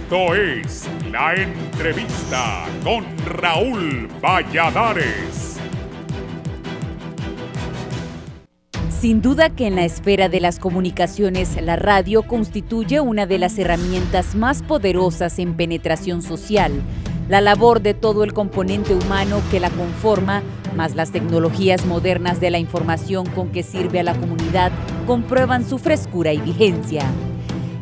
Esto es La Entrevista con Raúl Valladares. Sin duda que en la esfera de las comunicaciones, la radio constituye una de las herramientas más poderosas en penetración social. La labor de todo el componente humano que la conforma, más las tecnologías modernas de la información con que sirve a la comunidad, comprueban su frescura y vigencia.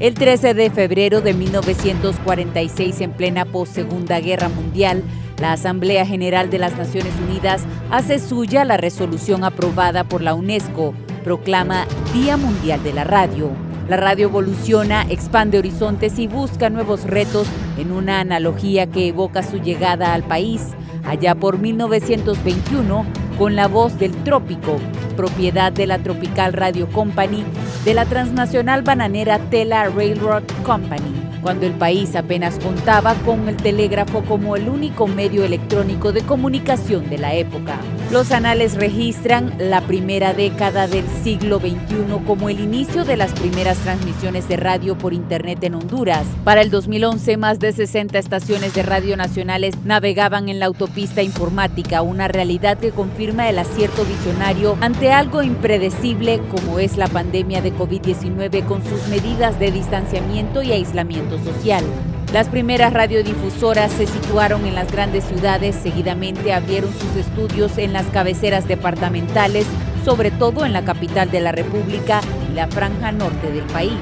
El 13 de febrero de 1946, en plena post-Segunda Guerra Mundial, la Asamblea General de las Naciones Unidas hace suya la resolución aprobada por la UNESCO, proclama Día Mundial de la Radio. La radio evoluciona, expande horizontes y busca nuevos retos en una analogía que evoca su llegada al país, allá por 1921, con La Voz del Trópico, propiedad de la Tropical Radio Company, de la transnacional bananera Tela Railroad Company, cuando el país apenas contaba con el telégrafo como el único medio electrónico de comunicación de la época. Los anales registran la primera década del siglo XXI como el inicio de las primeras transmisiones de radio por Internet en Honduras. Para el 2011, más de 60 estaciones de radio nacionales navegaban en la autopista informática, una realidad que confirma el acierto visionario ante algo impredecible como es la pandemia de COVID-19 con sus medidas de distanciamiento y aislamiento social. Las primeras radiodifusoras se situaron en las grandes ciudades, seguidamente abrieron sus estudios en las cabeceras departamentales, sobre todo en la capital de la República y la franja norte del país.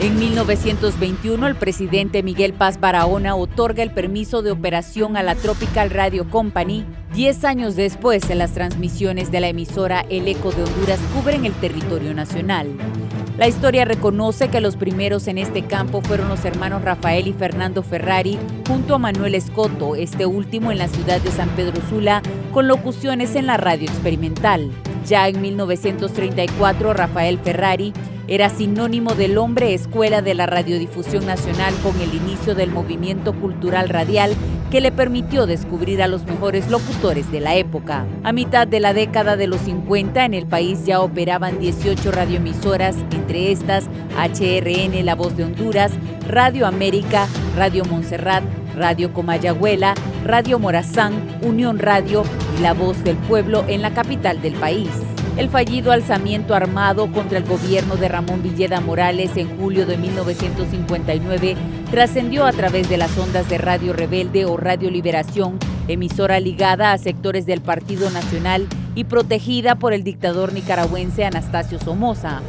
En 1921, el presidente Miguel Paz Barahona otorga el permiso de operación a la Tropical Radio Company. 10 años después, las transmisiones de la emisora El Eco de Honduras cubren el territorio nacional. La historia reconoce que los primeros en este campo fueron los hermanos Rafael y Fernando Ferrari, junto a Manuel Escoto, este último en la ciudad de San Pedro Sula, con locuciones en la radio experimental. Ya en 1934, Rafael Ferrari era sinónimo del hombre escuela de la radiodifusión nacional con el inicio del movimiento cultural radial que le permitió descubrir a los mejores locutores de la época. A mitad de la década de los 50, en el país ya operaban 18 radioemisoras, entre estas HRN La Voz de Honduras, Radio América, Radio Montserrat, Radio Comayagüela, Radio Morazán, Unión Radio y La Voz del Pueblo en la capital del país. El fallido alzamiento armado contra el gobierno de Ramón Villeda Morales en julio de 1959 trascendió a través de las ondas de Radio Rebelde o Radio Liberación, emisora ligada a sectores del Partido Nacional y protegida por el dictador nicaragüense Anastasio Somoza.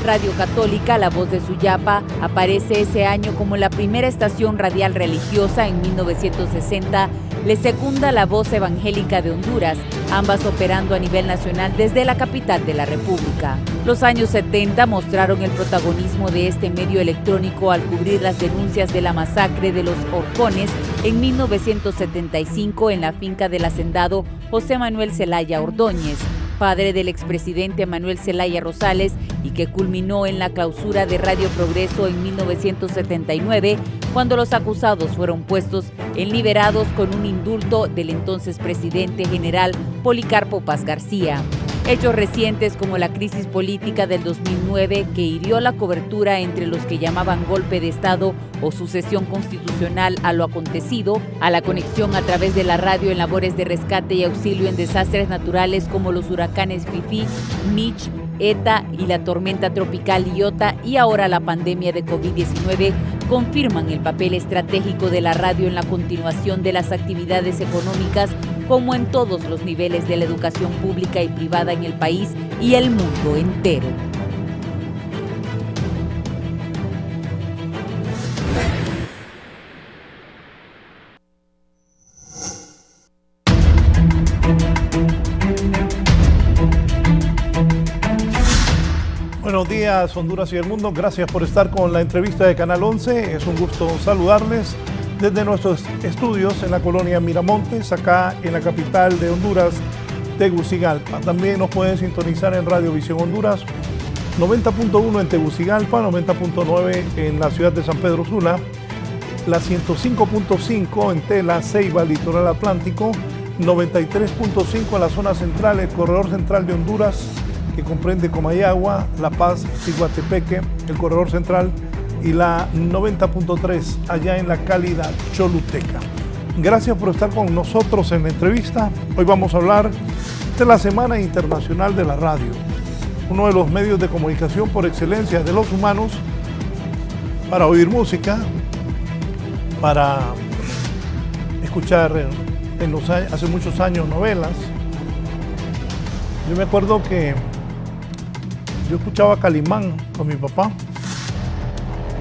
Radio Católica, La Voz de Suyapa, aparece ese año como la primera estación radial religiosa. En 1960 le secunda La Voz Evangélica de Honduras, ambas operando a nivel nacional desde la capital de la República. Los años 70 mostraron el protagonismo de este medio electrónico al cubrir las denuncias de la masacre de los Horcones en 1975 en la finca del hacendado José Manuel Zelaya Ordóñez, padre del expresidente Manuel Zelaya Rosales, y que culminó en la clausura de Radio Progreso en 1979, cuando los acusados fueron puestos en liberados con un indulto del entonces presidente general Policarpo Paz García. Hechos recientes como la crisis política del 2009 que hirió la cobertura entre los que llamaban golpe de Estado o sucesión constitucional a lo acontecido, a la conexión a través de la radio en labores de rescate y auxilio en desastres naturales como los huracanes Fifi, Mitch, ETA y la tormenta tropical Iota, y ahora la pandemia de COVID-19, confirman el papel estratégico de la radio en la continuación de las actividades económicas como en todos los niveles de la educación pública y privada en el país y el mundo entero. Buenos días, Honduras y el mundo. Gracias por estar con la entrevista de Canal 11. Es un gusto saludarles desde nuestros estudios en la colonia Miramontes, acá en la capital de Honduras, Tegucigalpa. También nos pueden sintonizar en Radio Visión Honduras, 90.1 en Tegucigalpa, 90.9 en la ciudad de San Pedro Sula, la 105.5 en Tela, Ceiba, Litoral Atlántico, 93.5 en la zona central, el corredor central de Honduras, que comprende Comayagua, La Paz, Ciguatepeque, el corredor central, y la 90.3 allá en la cálida Choluteca. Gracias por estar con nosotros en la entrevista. Hoy vamos a hablar de la Semana Internacional de la Radio, uno de los medios de comunicación por excelencia de los humanos, para oír música, para escuchar hace muchos años novelas. Yo me acuerdo que yo escuchaba Calimán con mi papá.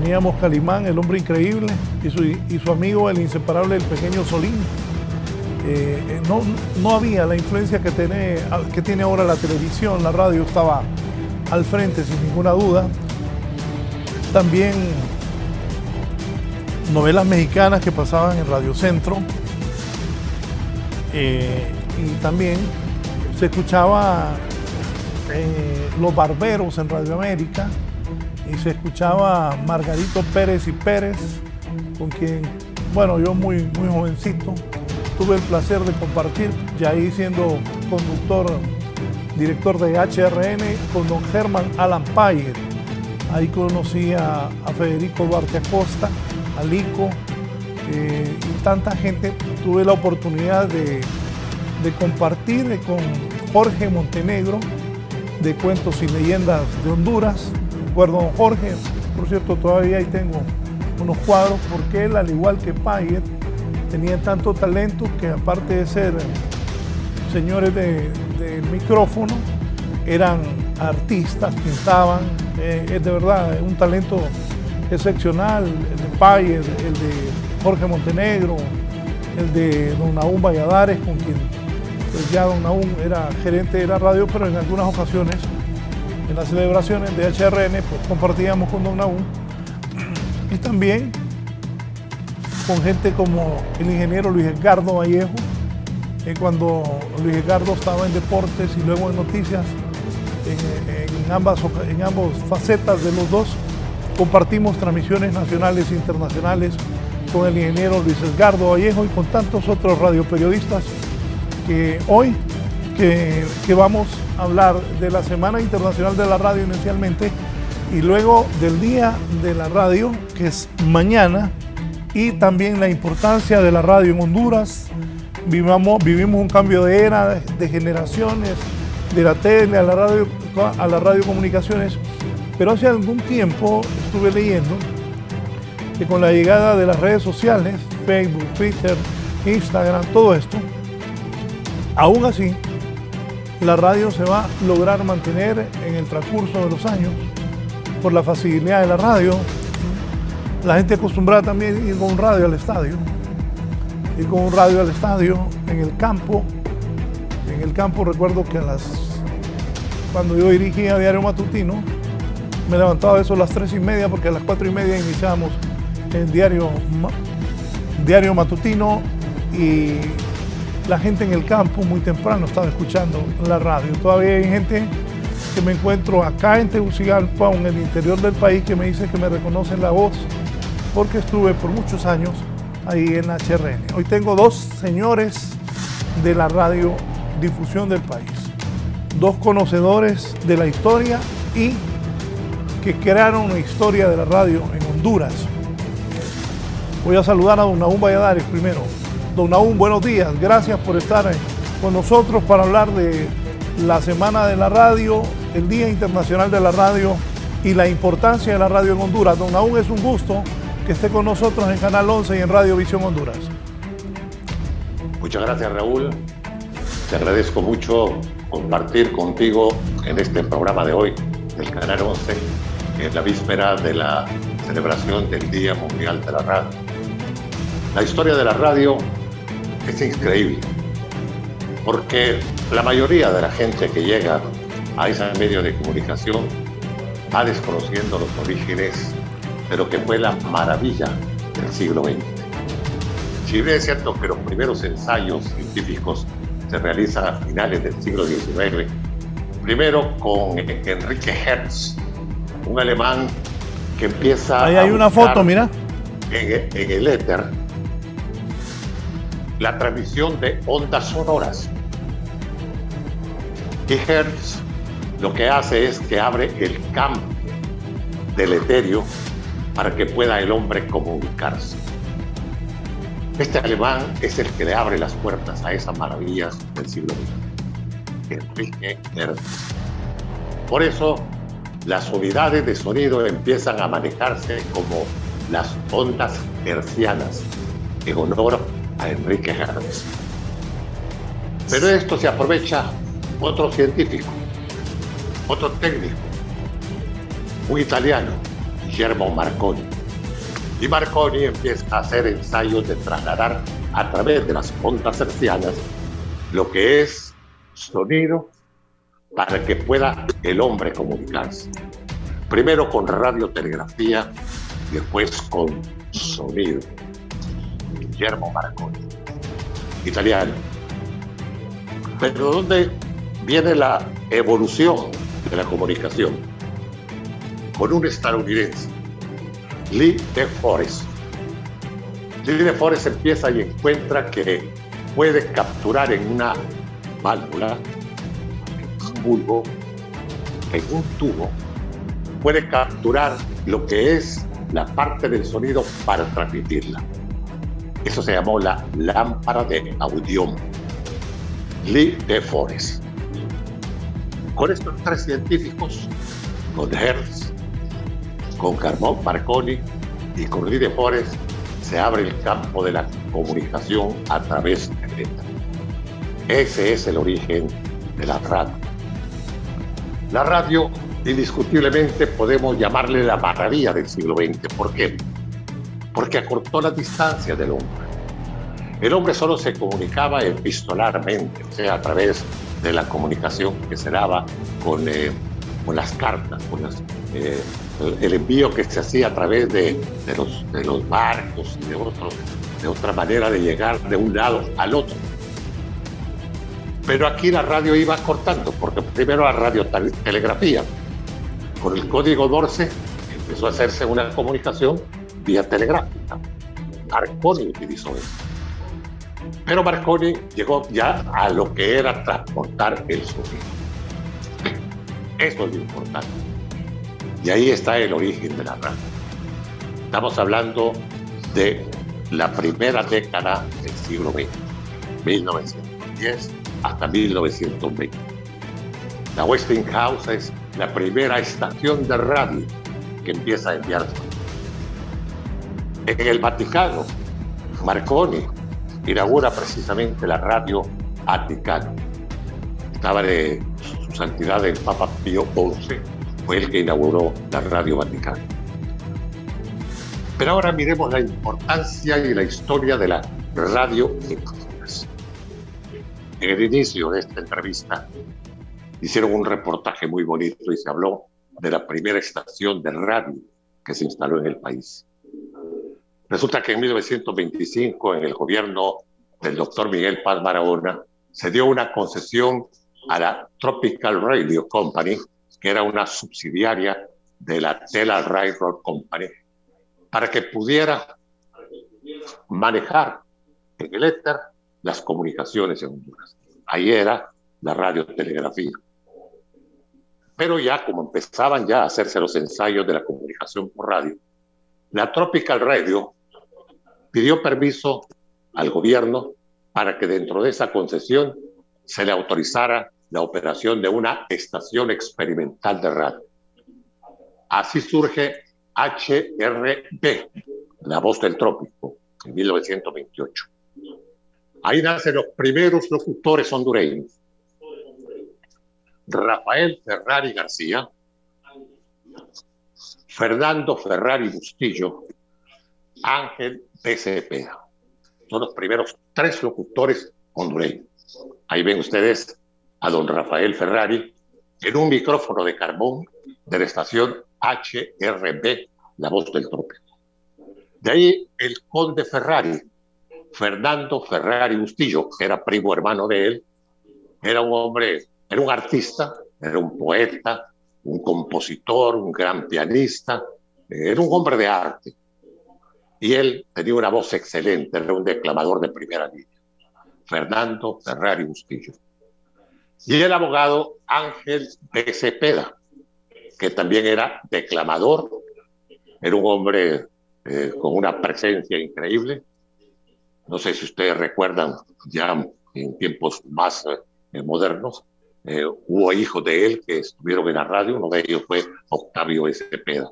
Teníamos Calimán, el hombre increíble, y su amigo, el inseparable, el pequeño Solín. No había la influencia que tiene ahora la televisión. La radio estaba al frente sin ninguna duda. También novelas mexicanas que pasaban en Radio Centro. Y también se escuchaba Los Barberos en Radio América, y se escuchaba Margarito Pérez y Pérez, con quien, bueno, yo muy jovencito tuve el placer de compartir, ya ahí siendo director de HRN, con don Germán Alan Payer. Ahí conocí a Federico Duarte Acosta, a Lico, y tanta gente. Tuve la oportunidad de compartir con Jorge Montenegro, de Cuentos y Leyendas de Honduras. Recuerdo a don Jorge, por cierto, todavía ahí tengo unos cuadros, porque él, al igual que Payer, tenía tanto talento que, aparte de ser señores de micrófono, eran artistas, pintaban. Es de verdad un talento excepcional, el de Payer, el de Jorge Montenegro, el de don Nahum Valladares, con quien pues ya don Nahum era gerente de la radio, pero en algunas ocasiones, en las celebraciones de HRN, pues compartíamos con don Nahum. Y también con gente como el ingeniero Luis Edgardo Vallejo, cuando Luis Edgardo estaba en deportes y luego en noticias, en ambas facetas de los dos, compartimos transmisiones nacionales e internacionales con el ingeniero Luis Edgardo Vallejo y con tantos otros radioperiodistas, que hoy que vamos a hablar de la Semana Internacional de la Radio inicialmente, y luego del Día de la Radio, que es mañana, y también la importancia de la radio en Honduras. Vivimos un cambio de era, de generaciones, de la tele a la radiocomunicaciones, pero hace algún tiempo estuve leyendo que con la llegada de las redes sociales, Facebook, Twitter, Instagram, todo esto, aún así, la radio se va a lograr mantener en el transcurso de los años por la facilidad de la radio. La gente acostumbrada también a ir con un radio al estadio. Ir con un radio al estadio en el campo. En el campo recuerdo que cuando yo dirigía Diario Matutino, me levantaba eso a las 3:30, porque a las 4:30 iniciábamos el Diario Matutino, y la gente en el campo muy temprano estaba escuchando la radio. Todavía hay gente que me encuentro acá en Tegucigalpa, en el interior del país, que me dice que me reconocen la voz, porque estuve por muchos años ahí en HRN. Hoy tengo dos señores de la radiodifusión del país, dos conocedores de la historia y que crearon una historia de la radio en Honduras. Voy a saludar a don Nahum Valladares primero. Don Nahum, buenos días. Gracias por estar con nosotros para hablar de la Semana de la Radio, el Día Internacional de la Radio y la importancia de la radio en Honduras. Don Nahum, es un gusto que esté con nosotros en Canal 11 y en Radio Visión Honduras. Muchas gracias, Raúl. Te agradezco mucho compartir contigo en este programa de hoy del Canal 11, en la víspera de la celebración del Día Mundial de la Radio. La historia de la radio es increíble, porque la mayoría de la gente que llega a ese medio de comunicación va desconociendo los orígenes de lo que fue la maravilla del siglo XX. Si bien es cierto que los primeros ensayos científicos se realizan a finales del siglo XIX, primero con Enrique Hertz, un alemán que empieza ahí hay una foto, mira, en el éter la transmisión de ondas sonoras. Y Hertz lo que hace es que abre el campo del etéreo para que pueda el hombre comunicarse. Este alemán es el que le abre las puertas a esas maravillas del siglo XX, Enrique Hertz. Por eso, las unidades de sonido empiezan a manejarse como las ondas hertzianas, en honor a Enrique Hertz. Pero de esto se aprovecha otro científico, otro técnico, un italiano, Guillermo Marconi. Y Marconi empieza a hacer ensayos de trasladar a través de las ondas hertzianas lo que es sonido para que pueda el hombre comunicarse. Primero con radiotelegrafía, después con sonido. Guillermo Marconi, italiano. Pero ¿dónde viene la evolución de la comunicación? Con un estadounidense, Lee De Forest. Lee De Forest empieza y encuentra que puede capturar en una válvula, en un bulbo, en un tubo, puede capturar lo que es la parte del sonido para transmitirla. Eso se llamó la lámpara de audión. Lee De Forest. Con estos tres científicos, con Hertz, con Marconi y con Lee De Forest, se abre el campo de la comunicación a través del éter. Ese es el origen de la radio. La radio, indiscutiblemente, podemos llamarle la maravilla del siglo XX. ¿Por qué? Porque acortó las distancias del hombre. El hombre solo se comunicaba epistolarmente, o sea, a través de la comunicación que se daba con las cartas, con el envío que se hacía a través de los barcos y de otra manera de llegar de un lado al otro. Pero aquí la radio iba cortando, porque primero la radiotelegrafía, con el código Morse, empezó a hacerse una comunicación vía telegráfica. Marconi utilizó eso. Pero Marconi llegó ya a lo que era transportar el sonido. Eso es lo importante. Y ahí está el origen de la radio. Estamos hablando de la primera década del siglo XX, 1910 hasta 1920. La Westinghouse es la primera estación de radio que empieza a enviar sonido. En el Vaticano, Marconi inaugura precisamente la radio Vaticano. Estaba de su santidad el Papa Pío XI, fue el que inauguró la radio Vaticano. Pero ahora miremos la importancia y la historia de la radio en Honduras. En el inicio de esta entrevista hicieron un reportaje muy bonito y se habló de la primera estación de radio que se instaló en el país. Resulta que en 1925, en el gobierno del doctor Miguel Paz Barahona, se dio una concesión a la Tropical Radio Company, que era una subsidiaria de la Tela Railroad Company, para que pudiera manejar en el éter las comunicaciones en Honduras. Ahí era la radiotelegrafía. Pero ya como empezaban ya a hacerse los ensayos de la comunicación por radio, la Tropical Radio pidió permiso al gobierno para que dentro de esa concesión se le autorizara la operación de una estación experimental de radio. Así surge HRB, La Voz del Trópico, en 1928. Ahí nacen los primeros locutores hondureños. Rafael Ferrari García, Fernando Ferrari Bustillo, Ángel P. Cepeda. Son los primeros tres locutores hondureños. Ahí ven ustedes a don Rafael Ferrari en un micrófono de carbón de la estación HRB, La Voz del Trópico. De ahí el conde Ferrari, Fernando Ferrari Bustillo, que era primo hermano de él, era un hombre, era un artista, era un poeta, un compositor, un gran pianista, era un hombre de arte. Y él tenía una voz excelente, era un declamador de primera línea. Fernando Ferrari Bustillo. Y el abogado Ángel P. Cepeda, que también era declamador, Era un hombre con una presencia increíble. No sé si ustedes recuerdan, ya en tiempos más modernos, hubo hijos de él que estuvieron en la radio. Uno de ellos fue Octavio de Cepeda.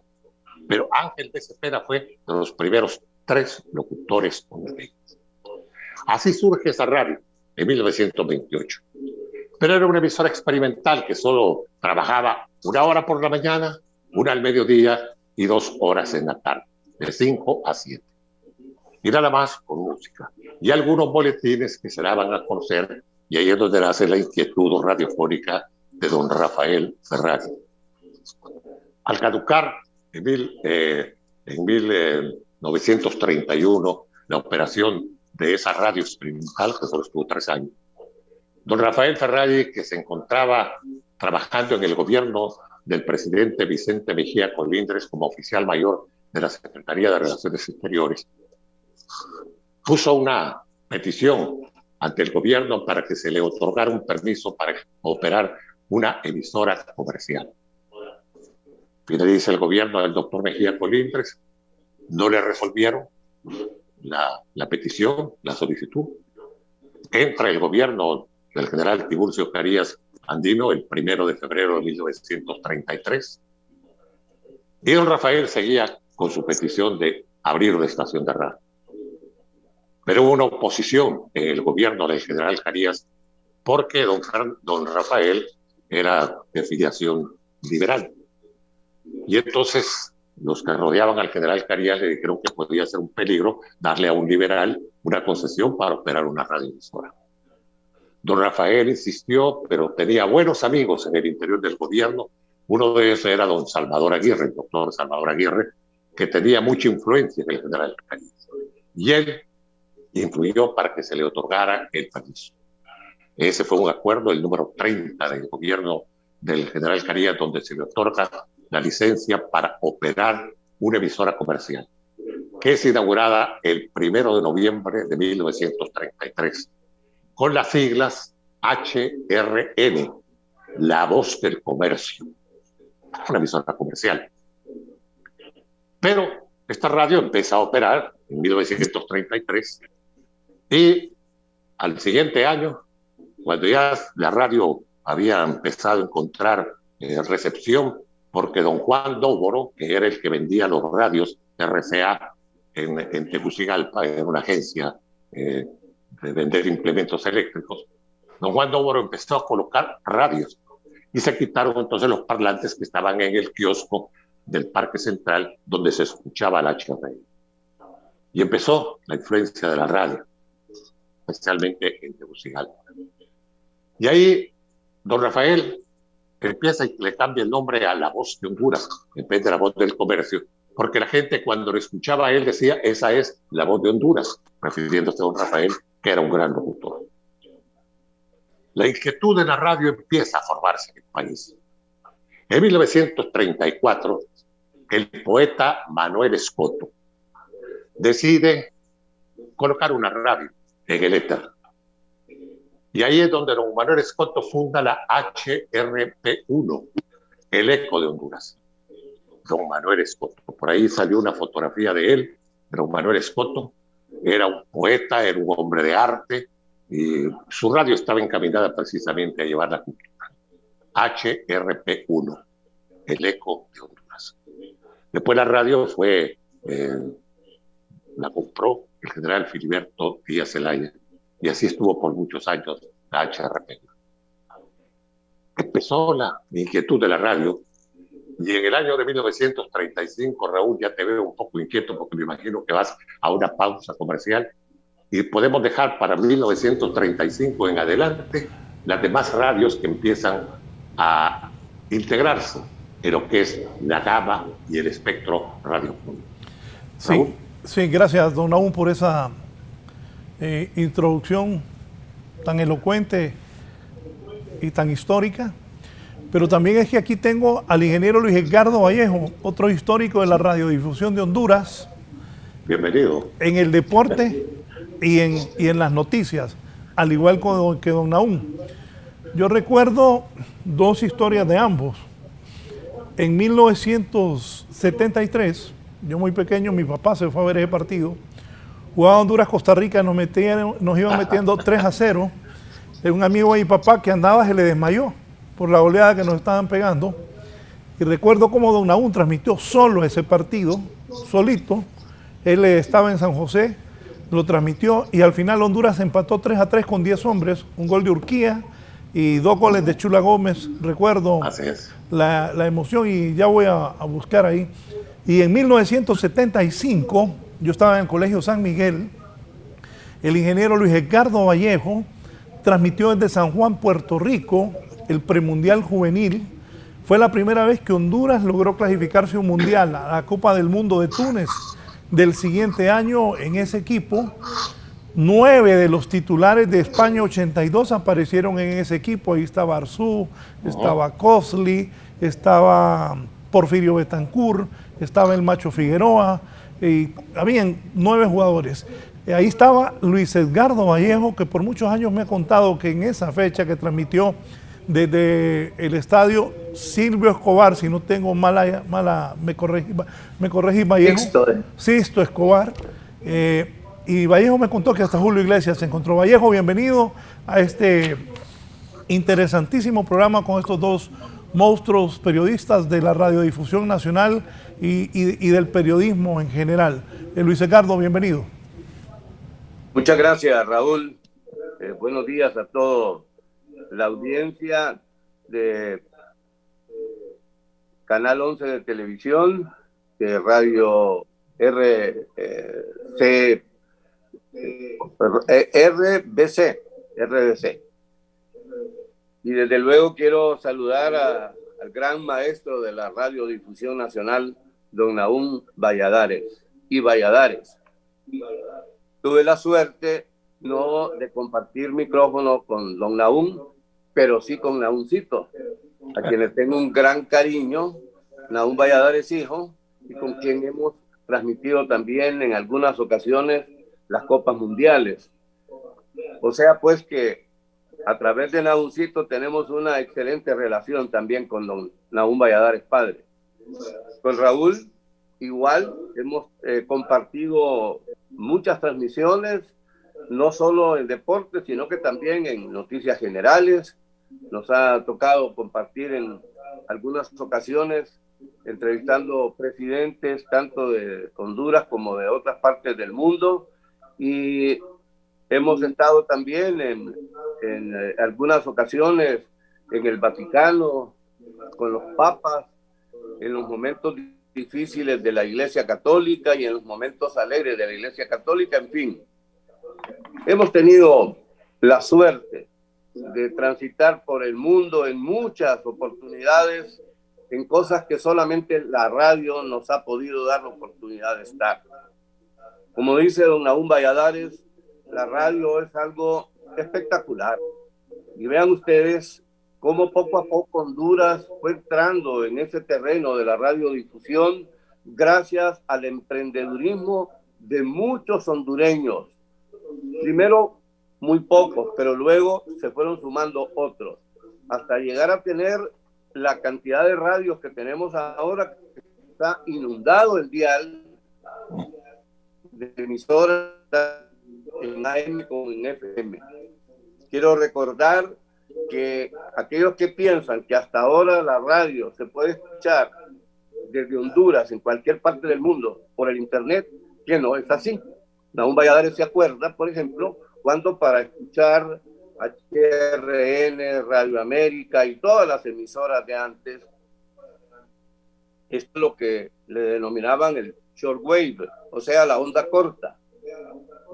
Pero Ángel de Cepeda fue de los primeros 3 locutores hondureños. Así surge esa radio en 1928. Pero era una emisora experimental que solo trabajaba 1 hora por la mañana, 1 al mediodía y 2 horas en la tarde, de 5 a 7. Y nada más con música. Y algunos boletines que se daban a conocer, y ahí es donde nace la inquietud radiofónica de don Rafael Ferrari. Al caducar en 1931 la operación de esa radio experimental, que solo estuvo 3 años, don Rafael Ferrari, que se encontraba trabajando en el gobierno del presidente Vicente Mejía Colindres como oficial mayor de la Secretaría de Relaciones Exteriores, puso una petición ante el gobierno para que se le otorgara un permiso para operar una emisora comercial. Finaliza el gobierno del doctor Mejía Colindres, no le resolvieron la petición, la solicitud. Entra el gobierno del general Tiburcio Carías Andino el 1 de febrero de 1933, y don Rafael seguía con su petición de abrir una estación de radio. Pero hubo una oposición en el gobierno del general Carías porque don Rafael era de filiación liberal. Y entonces los que rodeaban al general Carías le dijeron que podía ser un peligro darle a un liberal una concesión para operar una radioemisora. Don Rafael insistió, pero tenía buenos amigos en el interior del gobierno. Uno de ellos era don Salvador Aguirre, el doctor Salvador Aguirre, que tenía mucha influencia en el general Carías. Y él influyó para que se le otorgara el permiso. Ese fue un acuerdo, el número 30 del gobierno del general Carías, donde se le otorga la licencia para operar una emisora comercial, que es inaugurada el 1 de noviembre de 1933, con las siglas HRN, La Voz del Comercio, una emisora comercial. Pero esta radio empieza a operar en 1933 y al siguiente año, cuando ya la radio había empezado a encontrar recepción, porque don Juan Dóvoro, que era el que vendía los radios RCA en Tegucigalpa, en una agencia de vender implementos eléctricos, don Juan Dóvoro empezó a colocar radios y se quitaron entonces los parlantes que estaban en el kiosco del Parque Central, donde se escuchaba el HRN. Y empezó la influencia de la radio, especialmente en Tegucigalpa. Y ahí don Rafael empieza y le cambia el nombre a La Voz de Honduras, en vez de La Voz del Comercio, porque la gente cuando lo escuchaba a él decía, esa es La Voz de Honduras, refiriéndose a don Rafael, que era un gran locutor. La inquietud de la radio empieza a formarse en el país. En 1934, el poeta Manuel Escoto decide colocar una radio en el éter. Y ahí es donde don Manuel Escoto funda la HRP1, el Eco de Honduras. Don Manuel Escoto. Por ahí salió una fotografía de él, don Manuel Escoto. Era un poeta, era un hombre de arte, y su radio estaba encaminada precisamente a llevar la cultura. HRP1, el Eco de Honduras. Después la radio la compró el general Filiberto Díaz Zelaya, y así estuvo por muchos años la HRP. Empezó la inquietud de la radio, y en el año de 1935, Raúl, ya te veo un poco inquieto porque me imagino que vas a una pausa comercial, y podemos dejar para 1935 en adelante las demás radios que empiezan a integrarse en lo que es la gama y el espectro radiofónico. Sí, gracias, don Nahum, por esa introducción tan elocuente y tan histórica. Pero también es que aquí tengo al ingeniero Luis Edgardo Vallejo, otro histórico de la radiodifusión de Honduras. Bienvenido. En el deporte y en las noticias, al igual que don Nahum. Yo recuerdo dos historias de ambos. En 1973, yo muy pequeño, mi papá se fue a ver ese partido. Jugaba Honduras-Costa Rica, nos iban metiendo 3-0. Un amigo de mi papá que andaba se le desmayó por la goleada que nos estaban pegando. Y recuerdo cómo Don Nahum transmitió solo ese partido, solito. Él estaba en San José, lo transmitió y al final Honduras empató 3-3 con 10 hombres, un gol de Urquía y 2 goles de Chula Gómez. Recuerdo Así es. la emoción y ya voy a buscar ahí. Y en 1975, yo estaba en el Colegio San Miguel, el ingeniero Luis Edgardo Vallejo transmitió desde San Juan, Puerto Rico, el premundial juvenil. Fue la primera vez que Honduras logró clasificarse a un mundial, a la Copa del Mundo de Túnez del siguiente año. En ese equipo, 9 de los titulares de España 82 aparecieron en ese equipo. Ahí estaba Arzú, estaba Cosli, estaba Porfirio Betancur, estaba el Macho Figueroa, y habían 9 jugadores. Ahí estaba Luis Edgardo Vallejo, que por muchos años me ha contado que en esa fecha que transmitió desde el estadio Silvio Escobar, si no tengo me corregí Vallejo. Sixto Escobar. Y Vallejo me contó que hasta Julio Iglesias se encontró. Vallejo, bienvenido a este interesantísimo programa con estos dos monstruos periodistas de la radiodifusión nacional y del periodismo en general. Luis Edgardo, bienvenido. Muchas gracias, Raúl. Buenos días a toda la audiencia de Canal 11 de televisión, de Radio RBC. Y desde luego quiero saludar al gran maestro de la radiodifusión nacional, don Nahum Valladares. Tuve la suerte no de compartir micrófono con don Nahum, pero sí con Nahumcito, a quien le tengo un gran cariño. Nahum Valladares hijo, y con quien hemos transmitido también en algunas ocasiones las Copas Mundiales. O sea, pues que a través de Nahumcito tenemos una excelente relación también con don Nahum Valladares padre. Con Raúl igual hemos compartido muchas transmisiones, no solo en deportes, sino que también en noticias generales. Nos ha tocado compartir en algunas ocasiones entrevistando presidentes tanto de Honduras como de otras partes del mundo, y hemos estado también en algunas ocasiones en el Vaticano con los papas, en los momentos difíciles de la Iglesia Católica y en los momentos alegres de la Iglesia Católica. En fin, hemos tenido la suerte de transitar por el mundo en muchas oportunidades, en cosas que solamente la radio nos ha podido dar la oportunidad de estar. Como dice don Nahum Valladares, la radio es algo espectacular. Y vean ustedes cómo poco a poco Honduras fue entrando en ese terreno de la radiodifusión gracias al emprendedurismo de muchos hondureños. Primero muy pocos, pero luego se fueron sumando otros, hasta llegar a tener la cantidad de radios que tenemos ahora, que está inundado el dial de emisoras en AM como en FM. Quiero recordar que aquellos que piensan que hasta ahora la radio se puede escuchar desde Honduras en cualquier parte del mundo por el internet, que no es así. Nahum Valladares se acuerda, por ejemplo, cuando para escuchar HRN, Radio América y todas las emisoras de antes, esto es lo que le denominaban el shortwave, o sea, la onda corta.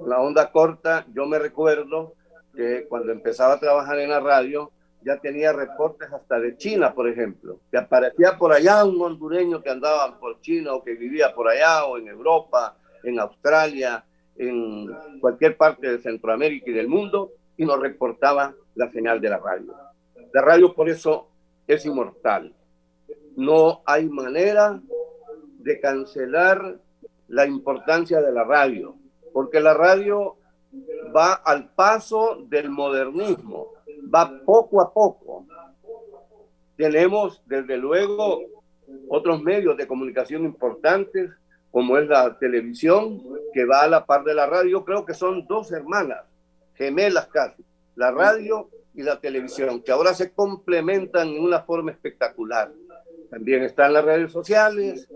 La onda corta, yo me recuerdo que cuando empezaba a trabajar en la radio, ya tenía reportes hasta de China, por ejemplo, que aparecía por allá un hondureño que andaba por China o que vivía por allá o en Europa, en Australia, en cualquier parte de Centroamérica y del mundo, y nos reportaba la señal de la radio. La radio por eso es inmortal. No hay manera de cancelar la importancia de la radio, porque la radio va al paso del modernismo, va poco a poco. Tenemos, desde luego, otros medios de comunicación importantes, como es la televisión, que va a la par de la radio. Creo que son dos hermanas, gemelas casi, la radio y la televisión, que ahora se complementan en una forma espectacular. También están las redes sociales,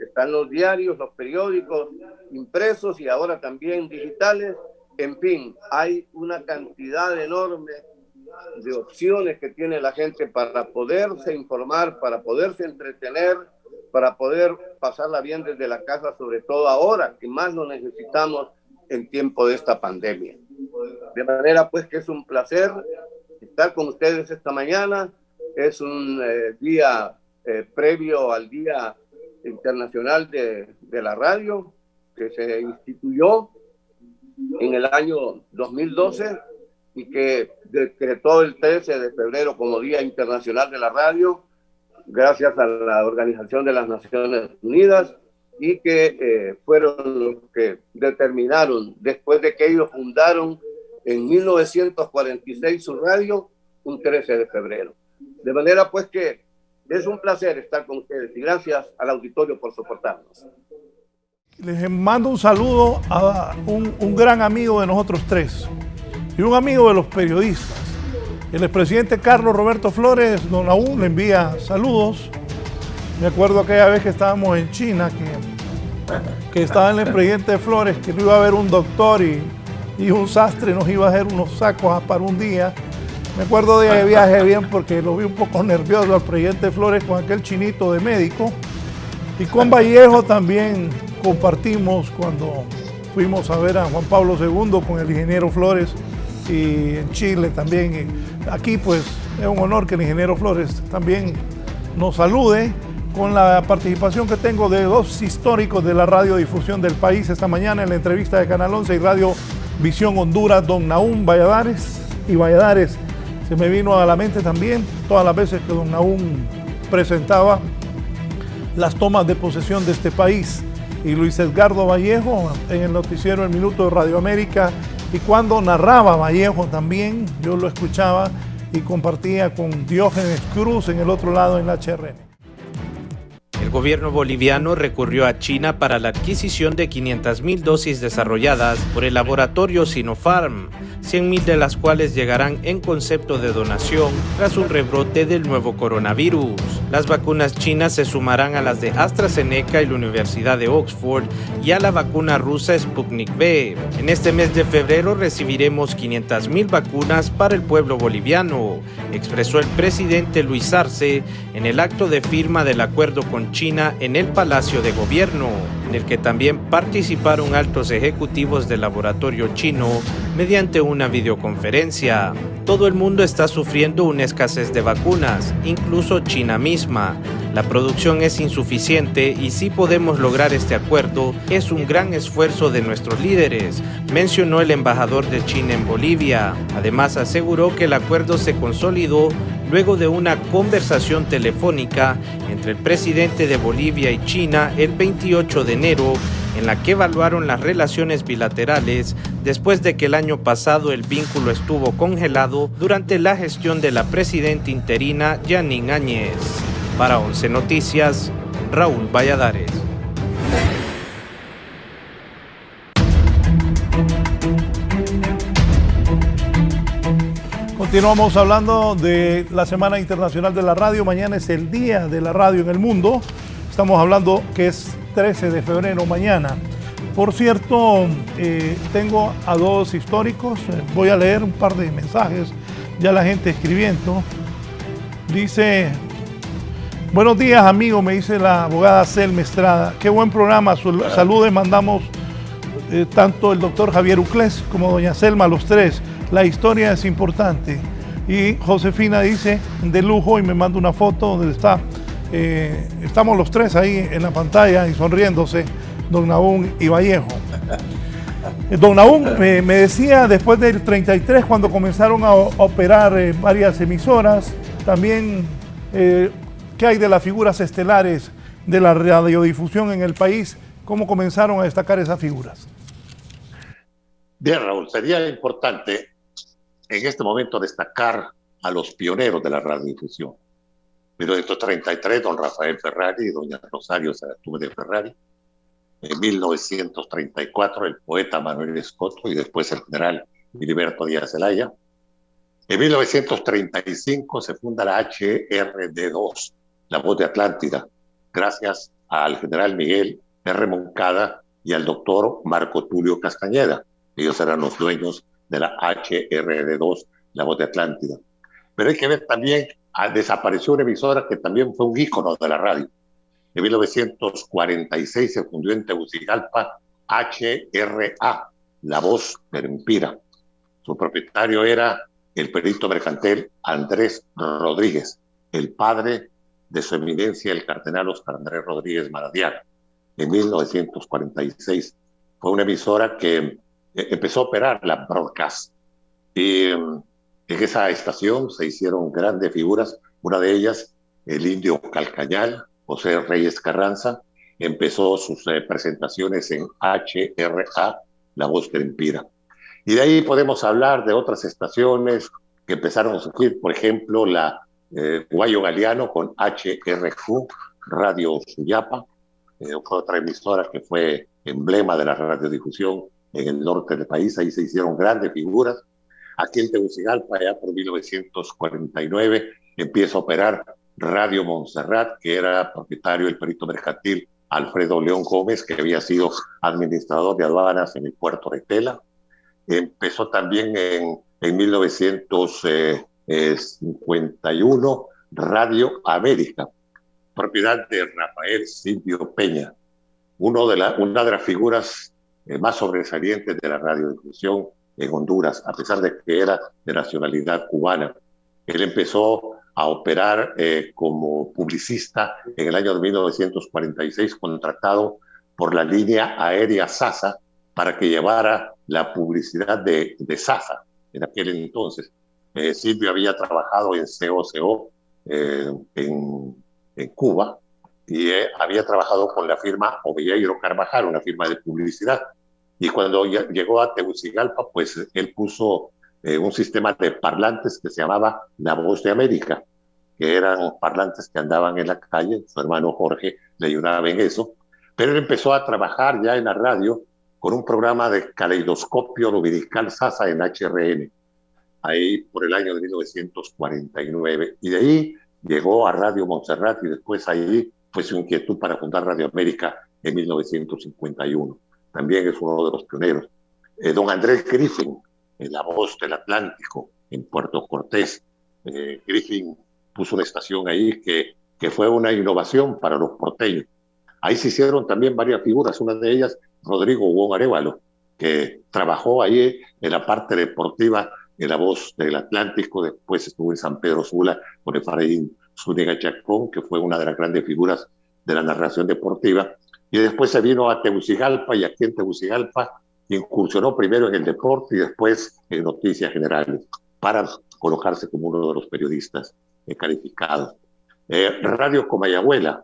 están los diarios, los periódicos impresos y ahora también digitales. En fin, hay una cantidad enorme de opciones que tiene la gente para poderse informar, para poderse entretener, para poder pasarla bien desde la casa, sobre todo ahora que más lo necesitamos en tiempo de esta pandemia. De manera pues que es un placer estar con ustedes esta mañana. Es un día previo al Día Internacional de la Radio, que se instituyó en el año 2012 y que decretó el 13 de febrero como Día Internacional de la Radio, gracias a la Organización de las Naciones Unidas, y que fueron los que determinaron, después de que ellos fundaron en 1946 su radio, un 13 de febrero. De manera pues que es un placer estar con ustedes y gracias al auditorio por soportarnos. Les mando un saludo a un gran amigo de nosotros tres y un amigo de los periodistas. El expresidente Carlos Roberto Flores, don Raúl, le envía saludos. Me acuerdo aquella vez que estábamos en China, que estaba el expresidente Flores, que no iba a haber un doctor y un sastre nos iba a hacer unos sacos para un día. Me acuerdo de viaje bien porque lo vi un poco nervioso al presidente Flores con aquel chinito de médico. Y con Vallejo también compartimos cuando fuimos a ver a Juan Pablo II con el ingeniero Flores, y en Chile también. Y aquí pues es un honor que el ingeniero Flores también nos salude con la participación que tengo de dos históricos de la radiodifusión del país esta mañana en la entrevista de Canal 11 y Radio Visión Honduras, don Nahum Valladares. Y Valladares se me vino a la mente también todas las veces que don Nahum presentaba las tomas de posesión de este país, y Luis Edgardo Vallejo en el noticiero El Minuto de Radio América, y cuando narraba Vallejo también yo lo escuchaba y compartía con Diógenes Cruz en el otro lado en la HRN. El gobierno boliviano recurrió a China para la adquisición de 500.000 dosis desarrolladas por el laboratorio Sinopharm, 100.000 de las cuales llegarán en concepto de donación tras un rebrote del nuevo coronavirus. Las vacunas chinas se sumarán a las de AstraZeneca y la Universidad de Oxford y a la vacuna rusa Sputnik V. En este mes de febrero recibiremos 500.000 vacunas para el pueblo boliviano, expresó el presidente Luis Arce en el acto de firma del acuerdo con China en el Palacio de Gobierno, en el que también participaron altos ejecutivos del laboratorio chino mediante una videoconferencia. Todo el mundo está sufriendo una escasez de vacunas, incluso China misma. La producción es insuficiente y si podemos lograr este acuerdo es un gran esfuerzo de nuestros líderes, mencionó el embajador de China en Bolivia. Además aseguró que el acuerdo se consolidó luego de una conversación telefónica entre el presidente de Bolivia y China el 28 de enero, en la que evaluaron las relaciones bilaterales después de que el año pasado el vínculo estuvo congelado durante la gestión de la presidenta interina Janine Áñez. Para 11 Noticias, Raúl Valladares. Continuamos hablando de la Semana Internacional de la Radio. Mañana es el Día de la Radio en el mundo. Estamos hablando que es 13 de febrero mañana. Por cierto, tengo a dos históricos. Voy a leer un par de mensajes. Ya la gente escribiendo. Dice: buenos días, amigo, me dice la abogada Selma Estrada. Qué buen programa. Saludos mandamos tanto el doctor Javier Uclés como doña Selma, los tres. La historia es importante. Y Josefina dice: de lujo, y me manda una foto donde estamos los tres ahí en la pantalla y sonriéndose, don Nahum y Vallejo. Don Nahum me decía, después del 33, cuando comenzaron a operar varias emisoras, también ¿qué hay de las figuras estelares de la radiodifusión en el país? ¿Cómo comenzaron a destacar esas figuras? Bien, Raúl, sería importante en este momento destacar a los pioneros de la radiodifusión. En 1933, don Rafael Ferrari y doña Rosario Sarastume de Ferrari. En 1934, el poeta Manuel Escoto y después el general Heriberto Díaz Zelaya. En 1935 se funda la HRD2, la Voz de Atlántida, gracias al general Miguel R. Moncada y al doctor Marco Tulio Castañeda. Ellos eran los dueños de la HRD2, la Voz de Atlántida. Pero hay que ver también, desapareció una emisora que también fue un ícono de la radio. En 1946 se fundió en Tegucigalpa HRA, la Voz de Empira. Su propietario era el perito mercantil Andrés Rodríguez, el padre de su eminencia, el cardenal Oscar Andrés Rodríguez Maradiaga. En 1946 fue una emisora que empezó a operar la broadcast. Y en esa estación se hicieron grandes figuras, una de ellas, el indio Calcañal, José Reyes Carranza, empezó sus presentaciones en HRA, la Voz de Empira. Y de ahí podemos hablar de otras estaciones que empezaron a surgir, por ejemplo, la Guayo Galeano con HRQ, Radio Suyapa, fue otra emisora que fue emblema de la radiodifusión en el norte del país. Ahí se hicieron grandes figuras. Aquí en Tegucigalpa, allá por 1949, empieza a operar Radio Montserrat, que era propietario del perito mercantil Alfredo León Gómez, que había sido administrador de aduanas en el puerto de Tela. Empezó también en 1951 Radio América, propiedad de Rafael Silvio Peña, una de las figuras más sobresalientes de la radiodifusión en Honduras, a pesar de que era de nacionalidad cubana. Él empezó a operar como publicista en el año de 1946, contratado por la línea aérea SASA para que llevara la publicidad de SASA en aquel entonces. Silvio había trabajado en COCO en Cuba y había trabajado con la firma Oviedo Carvajal, una firma de publicidad. Y cuando llegó a Tegucigalpa, pues él puso un sistema de parlantes que se llamaba La Voz de América, que eran parlantes que andaban en la calle. Su hermano Jorge le ayudaba en eso. Pero él empezó a trabajar ya en la radio con un programa de caleidoscopio dominical SASA en HRN, ahí por el año de 1949. Y de ahí llegó a Radio Montserrat y después ahí fue su inquietud para fundar Radio América en 1951. También es uno de los pioneros. Don Andrés Griffin, La Voz del Atlántico, en Puerto Cortés. Griffin puso una estación ahí que fue una innovación para los porteños. Ahí se hicieron también varias figuras, una de ellas Rodrigo Huón Arévalo, que trabajó ahí en la parte deportiva en La Voz del Atlántico. Después estuvo en San Pedro Sula con Efraín Zúñiga Chacón, que fue una de las grandes figuras de la narración deportiva. Y después se vino a Tegucigalpa, y aquí en Tegucigalpa incursionó primero en el deporte y después en noticias generales, para colocarse como uno de los periodistas calificados. Radio Comayagüela,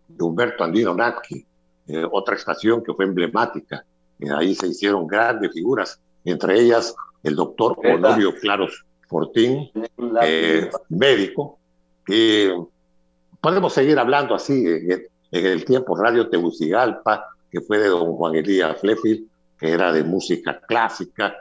de Humberto Andino Natki, otra estación que fue emblemática. Ahí se hicieron grandes figuras, entre ellas el doctor Honorio Claros Fortín, médico. Y podemos seguir hablando así en el tiempo. Radio Tegucigalpa, que fue de don Juan Elías Flefield, que era de música clásica.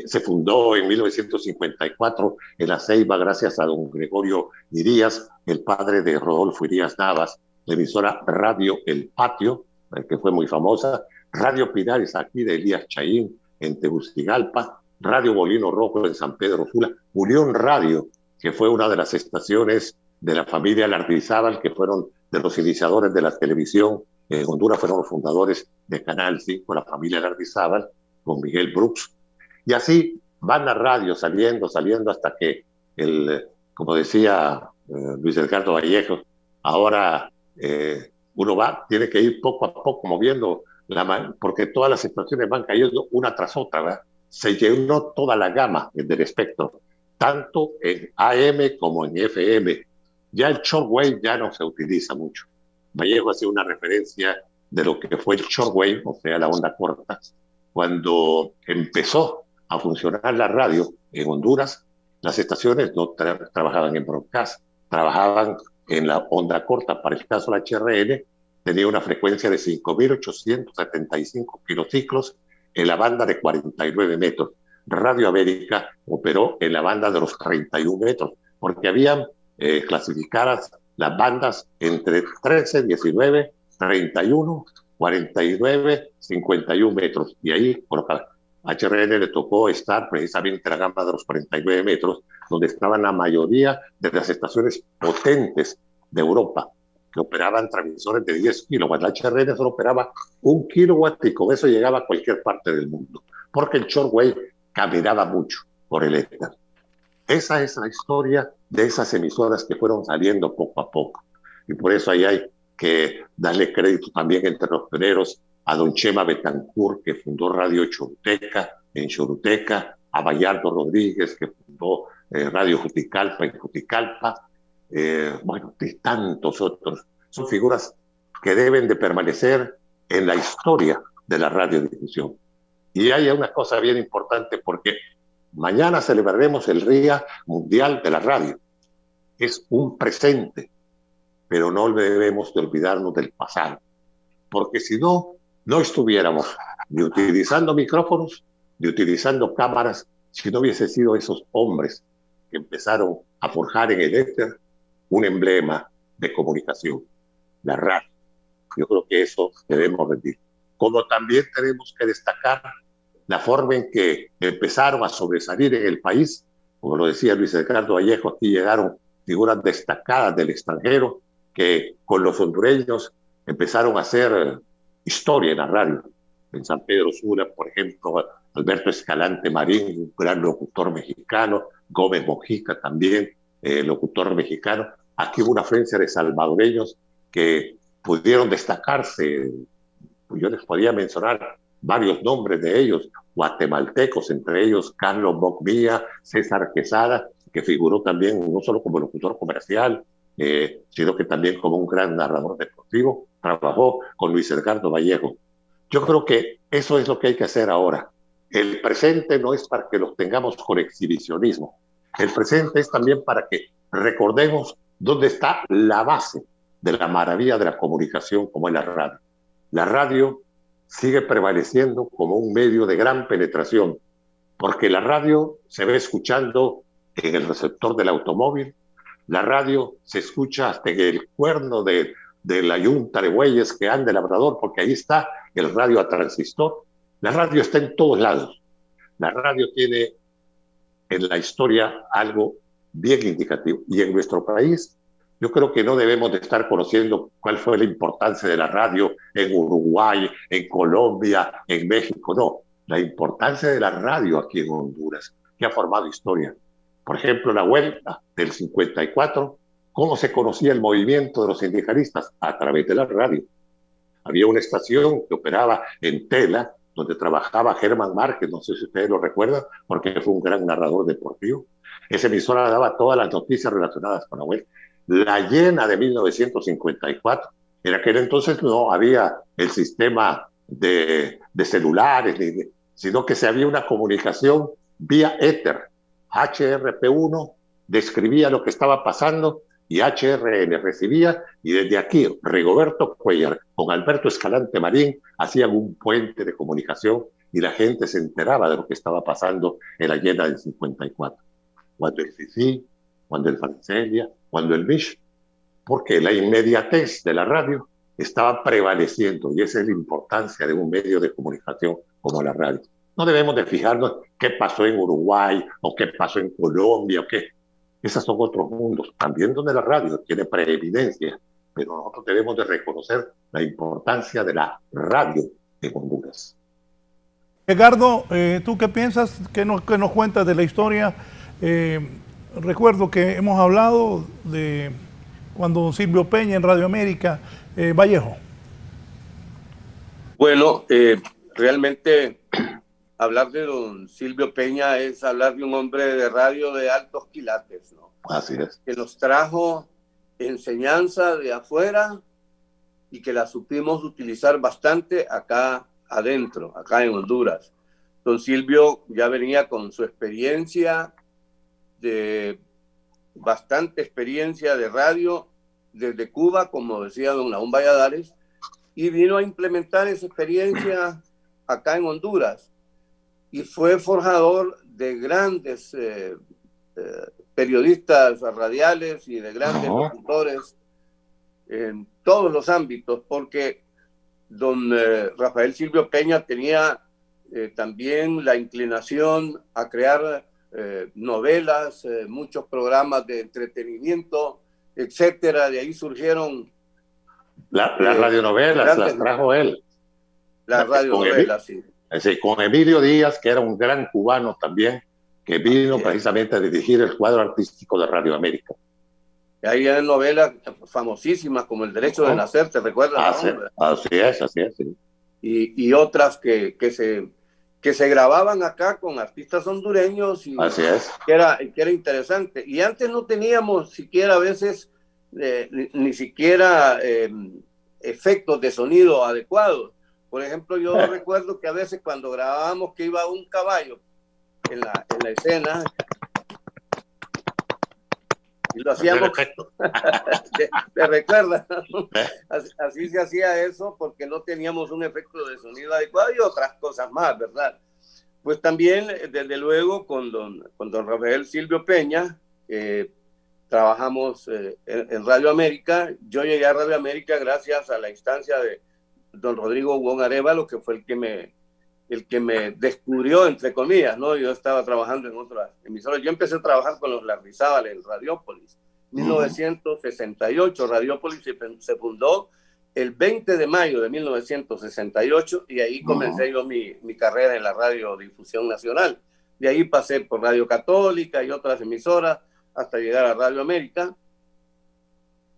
Se fundó en 1954 en La Ceiba gracias a don Gregorio Irías, el padre de Rodolfo Irías Navas. La emisora Radio El Patio, que fue muy famosa. Radio Pinares, aquí de Elías Chaín, en Tegucigalpa. Radio Molino Rojo en San Pedro Sula. Unión Radio, que fue una de las estaciones de la familia Lardizábal, que fueron de los iniciadores de la televisión. En Honduras fueron los fundadores de Canal 5, la familia Lardizábal, con Miguel Brooks. Y así van las radios saliendo, hasta que, como decía Luis Edgardo Vallejo, ahora uno tiene que ir poco a poco moviendo, porque todas las estaciones van cayendo una tras otra, ¿verdad? Se llenó toda la gama del espectro, tanto en AM como en FM. Ya el shortwave ya no se utiliza mucho. Vallejo hacía una referencia de lo que fue el shortwave, o sea, la onda corta. Cuando empezó a funcionar la radio en Honduras, las estaciones no trabajaban en broadcast, trabajaban en la onda corta. Para el caso de la HRN, tenía una frecuencia de 5.875 kilociclos en la banda de 49 metros. Radio América operó en la banda de los 31 metros, porque habían clasificadas las bandas entre 13, 19, 31, 49, 51 metros. Y ahí, por acá, HRN le tocó estar precisamente en la gama de los 49 metros, donde estaban la mayoría de las estaciones potentes de Europa, que operaban transmisores de 10 kilowatts. La HRN solo operaba 1 kilowatt y con eso llegaba a cualquier parte del mundo, porque el shortwave caminaba mucho por el éter. Esa es la historia de esas emisoras que fueron saliendo poco a poco. Y por eso ahí hay que darle crédito también entre los pioneros a don Chema Betancourt, que fundó Radio Choluteca en Choluteca, a Bayardo Rodríguez, que fundó Radio Juticalpa en Juticalpa, bueno, de tantos otros. Son figuras que deben de permanecer en la historia de la radiodifusión. Y hay una cosa bien importante, porque mañana celebraremos el Día Mundial de la Radio. Es un presente, pero no debemos de olvidarnos del pasado, porque si no, no estuviéramos ni utilizando micrófonos, ni utilizando cámaras, si no hubiese sido esos hombres que empezaron a forjar en el éter un emblema de comunicación, la radio. Yo creo que eso debemos rendir. Como también tenemos que destacar la forma en que empezaron a sobresalir en el país, como lo decía Luis Edgardo Vallejo, aquí llegaron figuras destacadas del extranjero que con los hondureños empezaron a hacer historia en la radio. En San Pedro Sula, por ejemplo, Alberto Escalante Marín, un gran locutor mexicano, Gómez Mojica también, locutor mexicano. Aquí hubo una afluencia de salvadoreños que pudieron destacarse. Yo les podía mencionar varios nombres de ellos, guatemaltecos, entre ellos Carlos Bocmilla, César Quesada, que figuró también no solo como locutor comercial, sino que también como un gran narrador deportivo. Trabajó con Luis Edgardo Vallejo. Yo creo que eso es lo que hay que hacer ahora. El presente no es para que los tengamos con exhibicionismo. El presente es también para que recordemos dónde está la base de la maravilla de la comunicación, como es la radio. La radio sigue prevaleciendo como un medio de gran penetración, porque la radio se ve escuchando en el receptor del automóvil, la radio se escucha hasta en el cuerno de la yunta de bueyes que anda el labrador, porque ahí está el radio a transistor. La radio está en todos lados. La radio tiene en la historia algo bien indicativo. Y en nuestro país, yo creo que no debemos de estar conociendo cuál fue la importancia de la radio en Uruguay, en Colombia, en México. No, la importancia de la radio aquí en Honduras, que ha formado historia. Por ejemplo, la huelga del 54, ¿cómo se conocía el movimiento de los sindicalistas? A través de la radio. Había una estación que operaba en Tela, donde trabajaba Germán Márquez, no sé si ustedes lo recuerdan, porque fue un gran narrador deportivo. Esa emisora daba todas las noticias relacionadas con la huelga. La llena de 1954, en aquel entonces no había el sistema de celulares, sino que se había una comunicación vía éter. HRP1 describía lo que estaba pasando y HRN recibía, y desde aquí Rigoberto Cuellar con Alberto Escalante Marín hacían un puente de comunicación y la gente se enteraba de lo que estaba pasando en la llena del 54. Cuando el FIFI, cuando el Francelia, cuando el Mish, porque la inmediatez de la radio estaba prevaleciendo, y esa es la importancia de un medio de comunicación como la radio. No debemos de fijarnos qué pasó en Uruguay o qué pasó en Colombia o qué. Esos son otros mundos, también donde la radio tiene preeminencia, pero nosotros debemos de reconocer la importancia de la radio en Honduras. Edgardo, ¿tú qué piensas? ¿Qué nos cuentas de la historia? Recuerdo que hemos hablado de cuando don Silvio Peña en Radio América, Vallejo. Bueno, realmente hablar de don Silvio Peña es hablar de un hombre de radio de altos quilates, ¿no? Así es. Que nos trajo enseñanza de afuera y que la supimos utilizar bastante acá adentro, acá en Honduras. Don Silvio ya venía con su experiencia, bastante experiencia de radio desde Cuba, como decía don Naún Valladares, y vino a implementar esa experiencia acá en Honduras. Y fue forjador de grandes periodistas radiales y de grandes locutores en todos los ámbitos, porque don Rafael Silvio Peña tenía también la inclinación a crear novelas, muchos programas de entretenimiento, etcétera. De ahí surgieron las radionovelas, las trajo él. Las radionovelas, sí. Con Emilio Díaz, que era un gran cubano también, que vino precisamente a dirigir el cuadro artístico de Radio América. Ahí hay novelas famosísimas como El Derecho de Nacer, ¿te recuerdas? Así es. Sí. Y otras que se grababan acá con artistas hondureños. Y así es. Que era interesante. Y antes no teníamos siquiera a veces, ni siquiera efectos de sonido adecuados. Por ejemplo, yo recuerdo que a veces cuando grabábamos que iba un caballo en la escena, y lo hacíamos, ¿te recuerdas? Así se hacía eso porque no teníamos un efecto de sonido adecuado y otras cosas más, ¿verdad? Pues también, desde luego, con don Rafael Silvio Peña, trabajamos en Radio América. Yo llegué a Radio América gracias a la instancia de don Rodrigo Huón Arévalo, que fue el que me descubrió, entre comillas, ¿no? Yo estaba trabajando en otras emisoras. Yo empecé a trabajar con los Lardizábal en Radiópolis. 1968, Radiópolis se fundó el 20 de mayo de 1968 y ahí comencé yo mi carrera en la radiodifusión nacional. De ahí pasé por Radio Católica y otras emisoras hasta llegar a Radio América,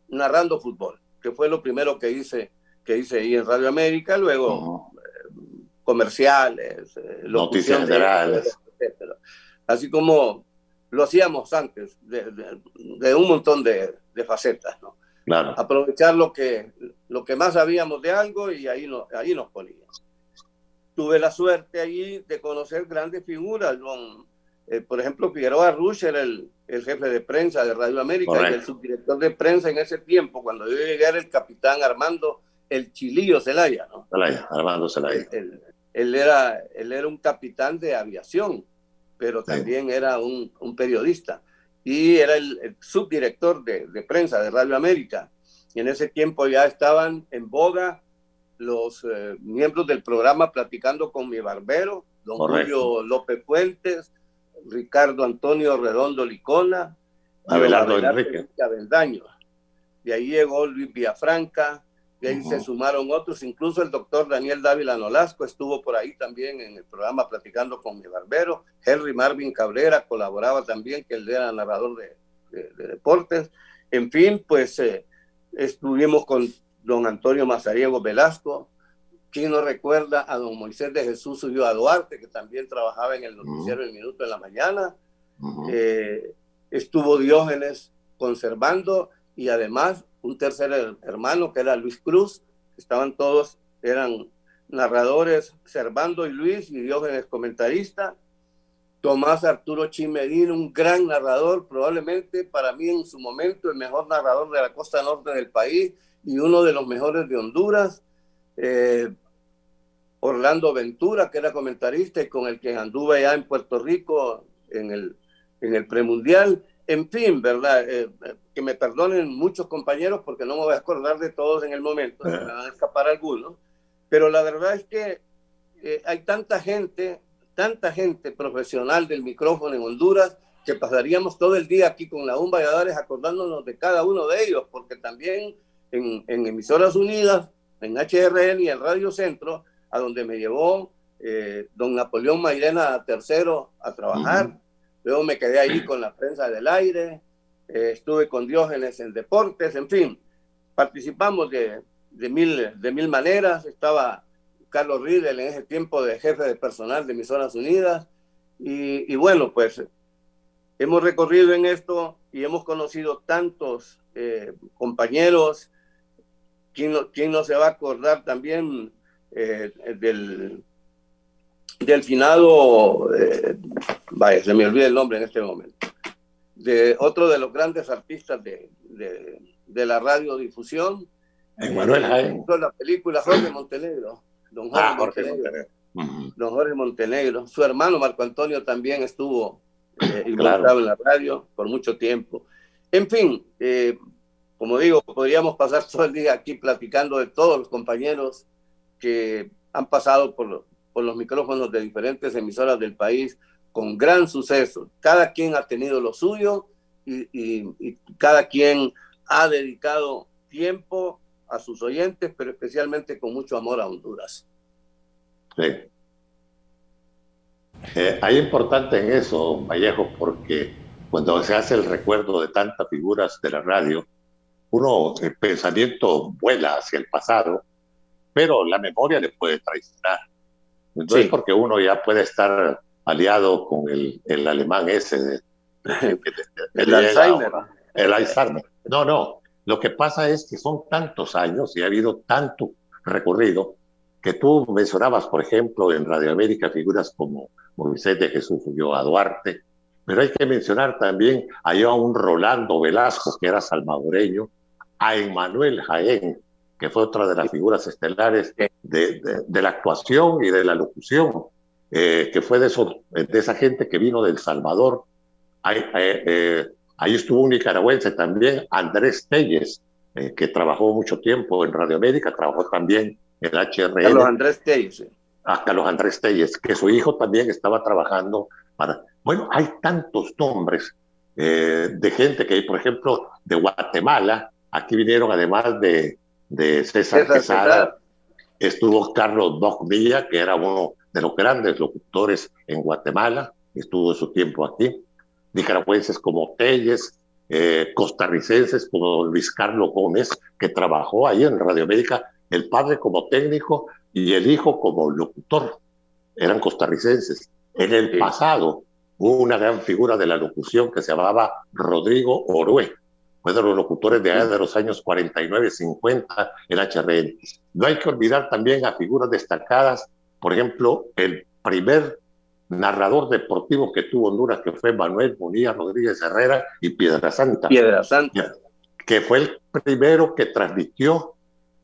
narrando fútbol, que fue lo primero que hice ahí en Radio América. Luego comerciales, noticias generales, etcétera. Así como lo hacíamos antes, de un montón de facetas, ¿no? Claro. Aprovechar lo que más sabíamos de algo y ahí nos poníamos. Tuve la suerte allí de conocer grandes figuras. Por ejemplo, Figueroa Rush era el jefe de prensa de Radio América. Correcto. Y el subdirector de prensa en ese tiempo, cuando yo llegué, era el capitán Armando el Chilillo Zelaya, ¿no? Armando Zelaya. Él era un capitán de aviación, pero también era un periodista. Y era el subdirector de prensa de Radio América. Y en ese tiempo ya estaban en boga los miembros del programa Platicando con mi Barbero, don Julio López Fuentes, Ricardo Antonio Redondo Licona, Abelardo Enrique Avendaño. De ahí llegó Luis Villafranca, de ahí se sumaron otros, incluso el doctor Daniel Dávila Nolasco estuvo por ahí también en el programa Platicando con mi Barbero. Henry Marvin Cabrera colaboraba también, que él era narrador de deportes. En fin, pues estuvimos con don Antonio Mazariego Velasco. ¿Quién no recuerda a don Moisés de Jesús Ulloa Duarte, que también trabajaba en el noticiero El Minuto de la Mañana? Estuvo Diógenes Conservando, y además un tercer hermano que era Luis Cruz. Estaban todos, eran narradores, Servando y Luis, y Diógenes comentarista. Tomás Arturo Chimedino, un gran narrador, probablemente para mí en su momento el mejor narrador de la costa norte del país y uno de los mejores de Honduras. Orlando Ventura, que era comentarista y con el que anduve allá en Puerto Rico en el premundial. En fin, ¿verdad? Que me perdonen muchos compañeros porque no me voy a acordar de todos en el momento, me van a escapar algunos, pero la verdad es que hay tanta gente profesional del micrófono en Honduras que pasaríamos todo el día aquí con Nahum Valladares acordándonos de cada uno de ellos, porque también en Emisoras Unidas, en HRN y en Radio Centro, a donde me llevó don Napoleón Mairena III a trabajar. Luego me quedé ahí con la prensa del aire, estuve con Diógenes en deportes, en fin, participamos de mil maneras. Estaba Carlos Riedel en ese tiempo de jefe de personal de Emisoras Unidas, y bueno, pues hemos recorrido en esto y hemos conocido tantos compañeros. ¿Quién no se va a acordar también del finado, vaya, se me olvida el nombre en este momento, de otro de los grandes artistas de la radiodifusión, En Manuel Jaén. Hizo la película Jorge Montenegro. Don Jorge Montenegro. Don Jorge Montenegro. Su hermano Marco Antonio también estuvo involucrado en la radio por mucho tiempo. En fin, como digo, podríamos pasar todo el día aquí platicando de todos los compañeros que han pasado por los micrófonos de diferentes emisoras del país con gran suceso. Cada quien ha tenido lo suyo y cada quien ha dedicado tiempo a sus oyentes, pero especialmente con mucho amor a Honduras. Sí. Hay importante en eso, Vallejo, porque cuando se hace el recuerdo de tantas figuras de la radio, el pensamiento vuela hacia el pasado, pero la memoria le puede traicionar. Entonces, sí, porque uno ya puede estar aliado con el alemán ese, el Alzheimer. El Alzheimer. No. Lo que pasa es que son tantos años y ha habido tanto recorrido que tú mencionabas, por ejemplo, en Radio América figuras como Moisés de Jesús Ulloa Duarte, pero hay que mencionar también a un Rolando Velasco, que era salvadoreño, a Emmanuel Jaén, que fue otra de las figuras estelares de la actuación y de la locución, que fue de esa gente que vino de El Salvador. Ahí estuvo un nicaragüense también, Andrés Telles, que trabajó mucho tiempo en Radio América, trabajó también en HRN. Carlos Andrés Telles. Carlos Andrés Telles, que su hijo también estaba trabajando para... Bueno, hay tantos nombres de gente que, por ejemplo, de Guatemala, aquí vinieron además de César Quesada, estuvo Carlos Bogmilla, que era uno de los grandes locutores en Guatemala, estuvo su tiempo aquí. Nicaragüenses como Telles, costarricenses como Luis Carlos Gómez, que trabajó ahí en Radio América, el padre como técnico y el hijo como locutor, eran costarricenses. En el pasado hubo una gran figura de la locución que se llamaba Rodrigo Orué, fue de los locutores de los años 49-50 en HRN. No hay que olvidar también a figuras destacadas, por ejemplo, el primer narrador deportivo que tuvo Honduras, que fue Manuel Bonilla Rodríguez Herrera y Piedrasanta, que fue el primero que transmitió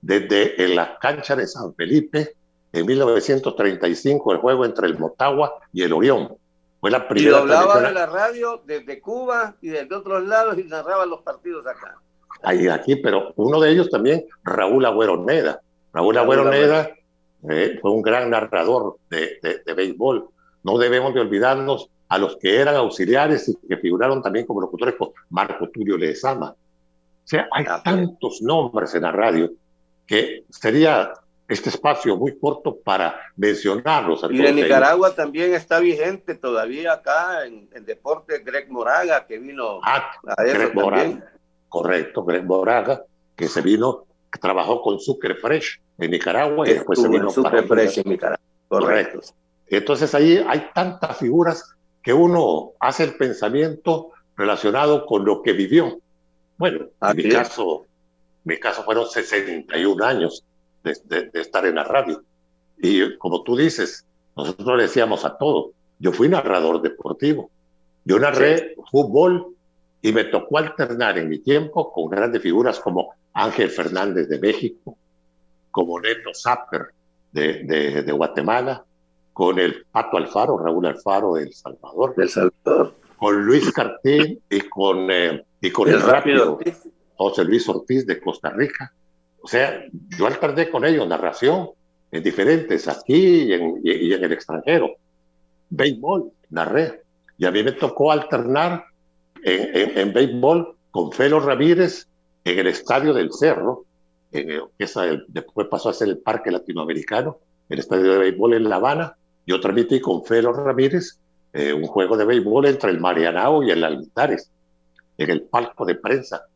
desde la cancha de San Felipe en 1935 el juego entre el Motagua y el Orión. Fue la primera. Y doblaba de la radio desde Cuba y desde otros lados y narraba los partidos acá. Aquí, pero uno de ellos también, Raúl Agüero Neda. Raúl Agüero Neda fue un gran narrador de béisbol. No debemos de olvidarnos a los que eran auxiliares y que figuraron también como locutores, como Marco Tulio Lezama. O sea, hay tantos nombres en la radio que sería este espacio muy corto para mencionarlos. Y de Nicaragua también está vigente todavía acá en el deporte Greg Moraga, que vino a eso Greg también. Correcto, Greg Moraga, que se vino, que trabajó con Sucre Fresh en Nicaragua y después se vino Sucre Fresh en Nicaragua. Correcto. Entonces ahí hay tantas figuras que uno hace el pensamiento relacionado con lo que vivió. Bueno, en mi caso fueron 61 años de estar en la radio. Y como tú dices, nosotros le decíamos a todo. Yo fui narrador deportivo. Yo narré fútbol y me tocó alternar en mi tiempo con grandes figuras como Ángel Fernández de México, como Neto Zapper de Guatemala, con el Pato Alfaro, Raúl Alfaro de El Salvador, con Luis Cartín y con el rápido José Luis Ortiz de Costa Rica. O sea, yo alterné con ellos narración en diferentes, aquí y en el extranjero. Béisbol, narré. Y a mí me tocó alternar en béisbol con Felo Ramírez en el Estadio del Cerro, después pasó a ser el Parque Latinoamericano, el estadio de béisbol en La Habana. Yo transmití con Felo Ramírez un juego de béisbol entre el Marianao y el Altares, en el palco de prensa.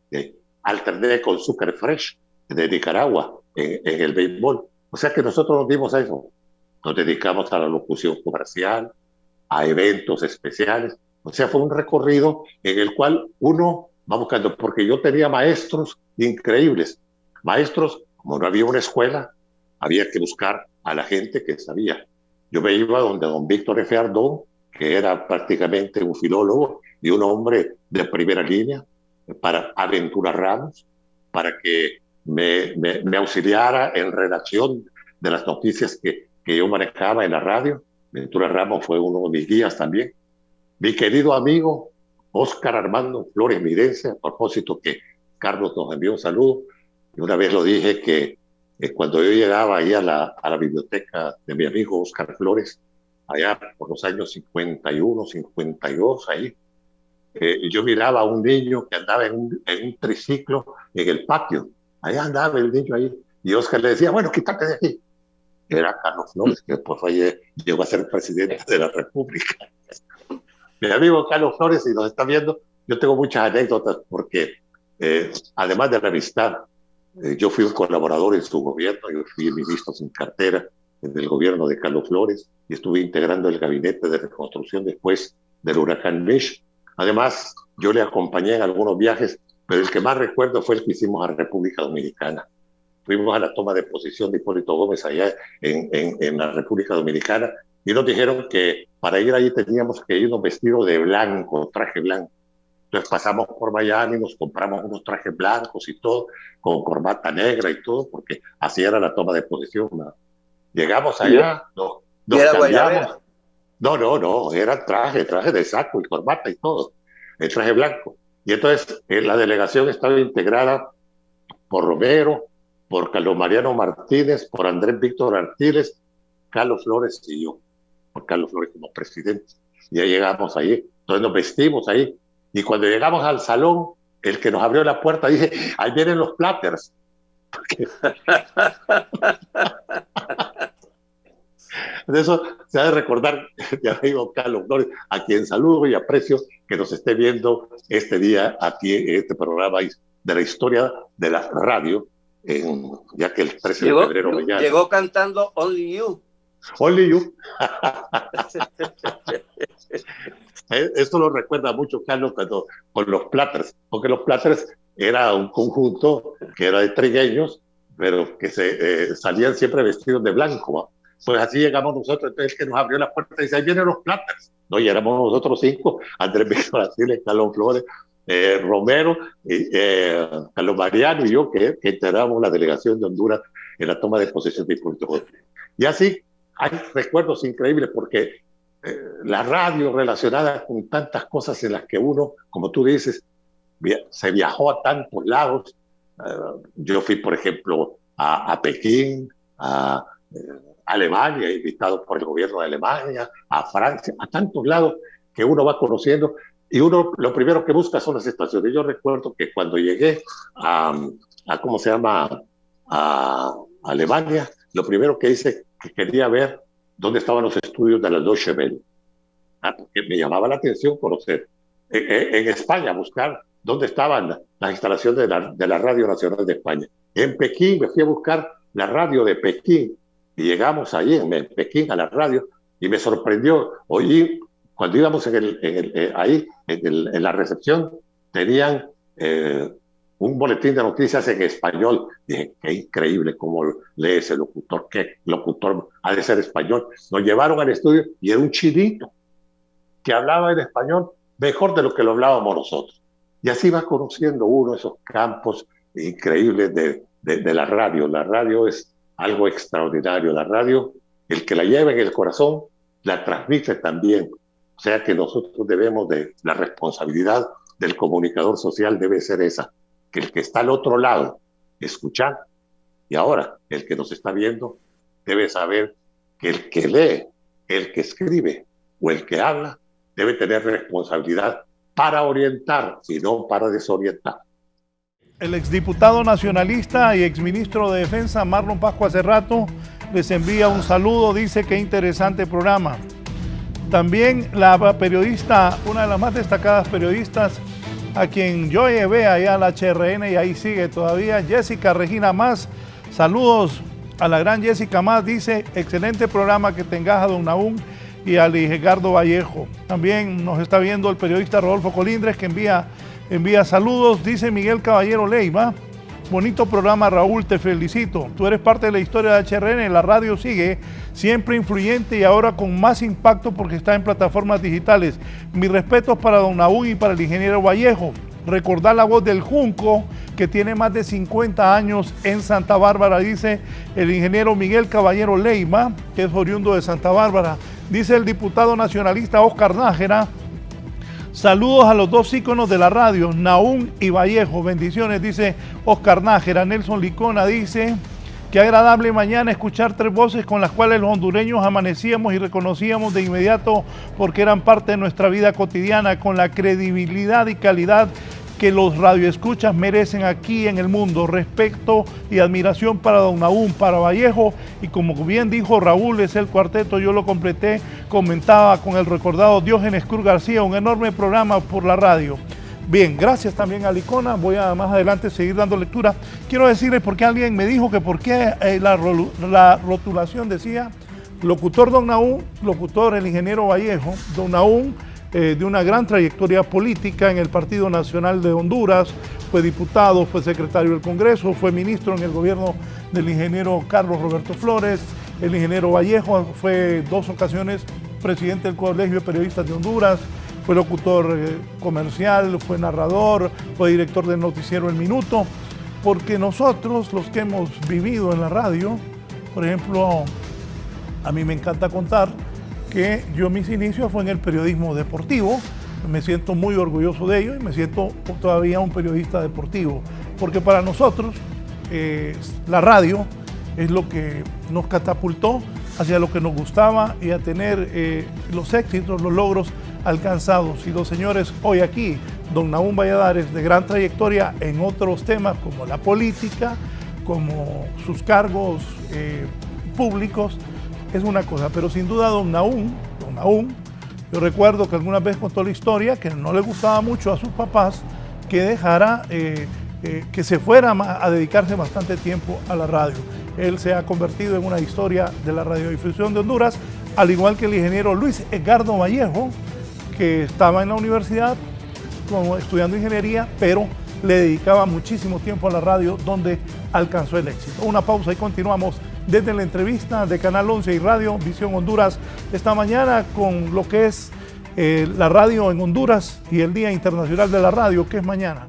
Alterné con Sucre Fresh de Nicaragua en el béisbol. O sea que nosotros nos dimos a eso. Nos dedicamos a la locución comercial, a eventos especiales. O sea, fue un recorrido en el cual uno va buscando, porque yo tenía maestros increíbles. Maestros, como no había una escuela, había que buscar a la gente que sabía. Yo me iba donde don Víctor F. Ardón, que era prácticamente un filólogo y un hombre de primera línea, para Aventura Ramos, para que me auxiliara en redacción de las noticias que yo manejaba en la radio. Ventura Ramos fue uno de mis guías también. Mi querido amigo Óscar Armando Flores Mirense, a propósito que Carlos nos envió un saludo, y una vez lo dije que cuando yo llegaba ahí a la biblioteca de mi amigo Óscar Flores, allá por los años 51, 52, ahí, yo miraba a un niño que andaba en un triciclo en el patio. Allá andaba el niño ahí, y Óscar le decía, bueno, quítate de aquí. Era Carlos Flores, que después llegó a ser presidente de la República. Mi amigo Carlos Flores, si nos está viendo, yo tengo muchas anécdotas porque, además de la amistad, yo fui un colaborador en su gobierno, yo fui ministro sin cartera en el gobierno de Carlos Flores y estuve integrando el gabinete de reconstrucción después del huracán Mish. Además, yo le acompañé en algunos viajes, pero el que más recuerdo fue el que hicimos a la República Dominicana. Fuimos a la toma de posición de Hipólito Gómez allá en la República Dominicana y nos dijeron que para ir allí teníamos que irnos vestidos de blanco, traje blanco. Entonces pasamos por Miami, nos compramos unos trajes blancos y todo, con corbata negra y todo, porque así era la toma de posición, ¿no? Llegamos allá, nos cambiamos. No, era traje de saco y corbata y todo, el traje blanco. Y entonces la delegación estaba integrada por Romero, por Carlos Mariano Martínez, por Andrés Víctor Artiles, Carlos Flores y yo, por Carlos Flores como presidente. Y ya llegamos ahí, entonces nos vestimos ahí. Y cuando llegamos al salón, el que nos abrió la puerta dice, ahí vienen los platters. De eso se ha de recordar mi amigo Carlos Flores, a quien saludo y aprecio que nos esté viendo este día aquí en este programa de la historia de la radio, ya que el 13 de febrero mañana. Llegó cantando Only You. Only You. Esto lo recuerda mucho Carlos con los Platters, porque los Platters era un conjunto que era de trigueños, pero que salían siempre vestidos de blanco, ¿no? Pues así llegamos nosotros. Entonces el que nos abrió la puerta dice, ahí vienen los Platters. No, y éramos nosotros 5, Andrés Víctor Artiles, Carlos Flores, Romero, Carlos Mariano y yo, que integramos la delegación de Honduras en la toma de posesión de Hipólito Gómez. Y así hay recuerdos increíbles porque la radio relacionada con tantas cosas en las que uno, como tú dices, se viajó a tantos lados. Yo fui, por ejemplo, a Pekín, a Alemania, invitado por el gobierno de Alemania, a Francia, a tantos lados que uno va conociendo y uno lo primero que busca son las estaciones. Yo recuerdo que cuando llegué a ¿cómo se llama? A Alemania, lo primero que hice que quería ver dónde estaban los estudios de la Deutsche Welle, porque me llamaba la atención conocer. En España, buscar dónde estaban las instalaciones de la Radio Nacional de España. En Pekín, me fui a buscar la radio de Pekín, y llegamos allí en Pekín a la radio, y me sorprendió, oí, cuando íbamos ahí, en la recepción, tenían un boletín de noticias en español. Dije, qué increíble cómo lee ese locutor, qué locutor ha de ser español. Nos llevaron al estudio y era un chinito que hablaba en español mejor de lo que lo hablábamos nosotros. Y así va conociendo uno esos campos increíbles de la radio. La radio es algo extraordinario. La radio, el que la lleva en el corazón, la transmite también. O sea que nosotros debemos la responsabilidad del comunicador social debe ser esa, que el que está al otro lado, escuchar, y ahora el que nos está viendo debe saber que el que lee, el que escribe o el que habla debe tener responsabilidad para orientar y no para desorientar. El exdiputado nacionalista y exministro de Defensa, Marlon Pascua Cerrato, les envía un saludo, dice que interesante programa. También la periodista, una de las más destacadas periodistas, a quien yo llevé allá a la HRN y ahí sigue todavía, Jessica Regina Más. Saludos a la gran Jessica Más, dice, excelente programa que tengas a don Nahum y a Ligegardo Vallejo. También nos está viendo el periodista Rodolfo Colindres, que envía saludos, dice Miguel Caballero Leiva. Bonito programa, Raúl, te felicito. Tú eres parte de la historia de HRN, la radio sigue siempre influyente y ahora con más impacto porque está en plataformas digitales. Mis respetos para don Nahum y para el ingeniero Vallejo. Recordar la voz del Junco que tiene más de 50 años en Santa Bárbara, dice el ingeniero Miguel Caballero Leima, que es oriundo de Santa Bárbara. Dice el diputado nacionalista Oscar Nájera: saludos a los dos íconos de la radio, Nahum y Vallejo, bendiciones, dice Oscar Nájera. Nelson Licona dice: qué agradable mañana escuchar tres voces con las cuales los hondureños amanecíamos y reconocíamos de inmediato porque eran parte de nuestra vida cotidiana, con la credibilidad y calidad que los radioescuchas merecen aquí en el mundo. Respeto y admiración para don Nahum, para Vallejo, y como bien dijo Raúl, es el cuarteto, yo lo completé, comentaba con el recordado Diógenes Cruz García, un enorme programa por la radio. Bien, gracias también a Licona. Voy a más adelante seguir dando lectura. Quiero decirles por qué alguien me dijo que por qué la rotulación decía locutor don Nahum, locutor el ingeniero Vallejo. Don Nahum, de una gran trayectoria política en el Partido Nacional de Honduras, fue diputado, fue secretario del Congreso, fue ministro en el gobierno del ingeniero Carlos Roberto Flores. El ingeniero Vallejo fue 2 ocasiones presidente del Colegio de Periodistas de Honduras, fue locutor comercial, fue narrador, fue director del noticiero El Minuto, porque nosotros, los que hemos vivido en la radio, por ejemplo, a mí me encanta contar que yo mis inicios fue en el periodismo deportivo, me siento muy orgulloso de ello y me siento todavía un periodista deportivo, porque para nosotros la radio es lo que nos catapultó hacia lo que nos gustaba y a tener los éxitos, los logros alcanzados. Y los señores hoy aquí, don Nahum Valladares, de gran trayectoria en otros temas como la política, como sus cargos públicos, es una cosa, pero sin duda don Nahum, yo recuerdo que alguna vez contó la historia que no le gustaba mucho a sus papás que dejara, que se fuera a dedicarse bastante tiempo a la radio. Él se ha convertido en una historia de la radiodifusión de Honduras, al igual que el ingeniero Luis Edgardo Vallejo, que estaba en la universidad como estudiando ingeniería, pero le dedicaba muchísimo tiempo a la radio, donde alcanzó el éxito. Una pausa y continuamos desde la entrevista de Canal 11 y Radio Visión Honduras esta mañana con lo que es la radio en Honduras y el Día Internacional de la Radio, que es mañana.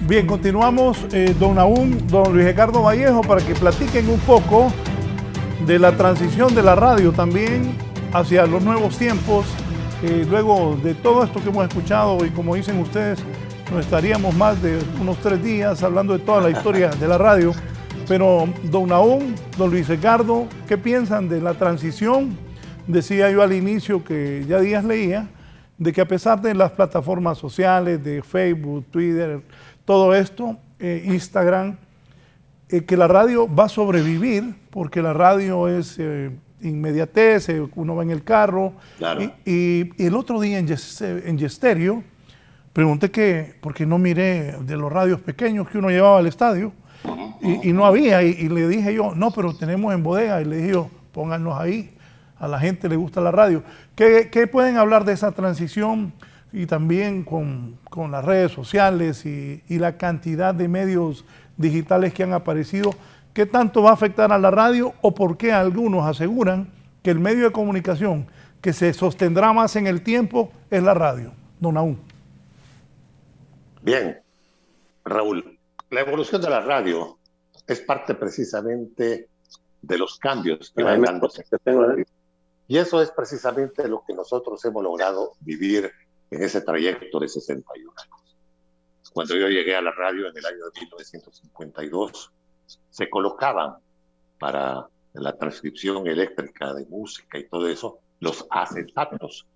Bien, continuamos, don Nahum, don Luis Edgardo Vallejo, para que platiquen un poco de la transición de la radio también hacia los nuevos tiempos. Luego de todo esto que hemos escuchado, y como dicen ustedes, nos estaríamos más de unos 3 días hablando de toda la historia de la radio. Pero don Nahum, don Luis Edgardo, ¿qué piensan de la transición? Decía yo al inicio, que ya días leía, de que a pesar de las plataformas sociales, de Facebook, Twitter, todo esto, Instagram, que la radio va a sobrevivir, porque la radio es inmediatez, uno va en el carro. Claro. Y el otro día en Yestereo, pregunté que, porque no miré de los radios pequeños que uno llevaba al estadio, y no había, y le dije yo, no, pero tenemos en bodega, y le dije yo, pónganos ahí, a la gente le gusta la radio. ¿Qué pueden hablar de esa transición? Y también con las redes sociales y la cantidad de medios digitales que han aparecido, ¿qué tanto va a afectar a la radio, o por qué algunos aseguran que el medio de comunicación que se sostendrá más en el tiempo es la radio? Don Nahum. Bien, Raúl, la evolución de la radio es parte precisamente de los cambios que van dándose. Y eso es precisamente lo que nosotros hemos logrado vivir en ese trayecto de 61 años. Cuando yo llegué a la radio en el año de 1952, se colocaban para la transcripción eléctrica de música y todo eso, los acetatos.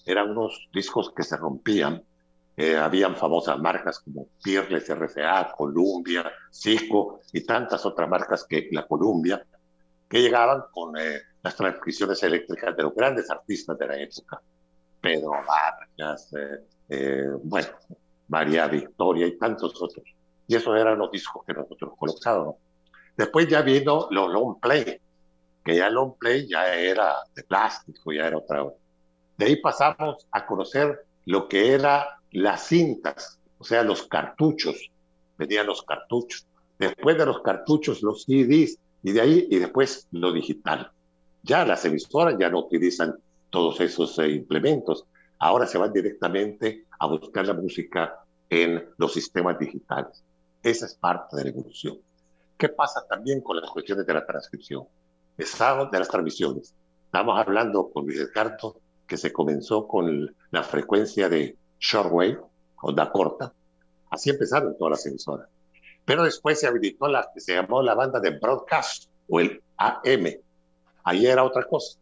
Eran unos discos que se rompían. Habían famosas marcas como Peerless, RCA, Columbia, Cisco y tantas otras marcas que la Columbia, que llegaban con las transcripciones eléctricas de los grandes artistas de la época. Pedro Vargas, bueno, María Victoria y tantos otros. Y esos eran los discos que nosotros colocábamos. Después ya vino los long play, que ya el long play ya era de plástico, ya era otra. De ahí pasamos a conocer lo que era las cintas, o sea, los cartuchos. Venían los cartuchos. Después de los cartuchos, los CDs, y de ahí, y después lo digital. Ya las emisoras ya no utilizan todos esos implementos. ahora se van directamente a buscar la música en los sistemas digitales. Esa es parte de la evolución. ¿Qué pasa también con las cuestiones de la transcripción? De las transmisiones. Estamos hablando con Luis Edgardo que se comenzó con la frecuencia de shortwave, onda corta. Así empezaron todas las emisoras. Pero después se habilitó la que se llamó la banda de broadcast o el AM. Ahí era otra cosa.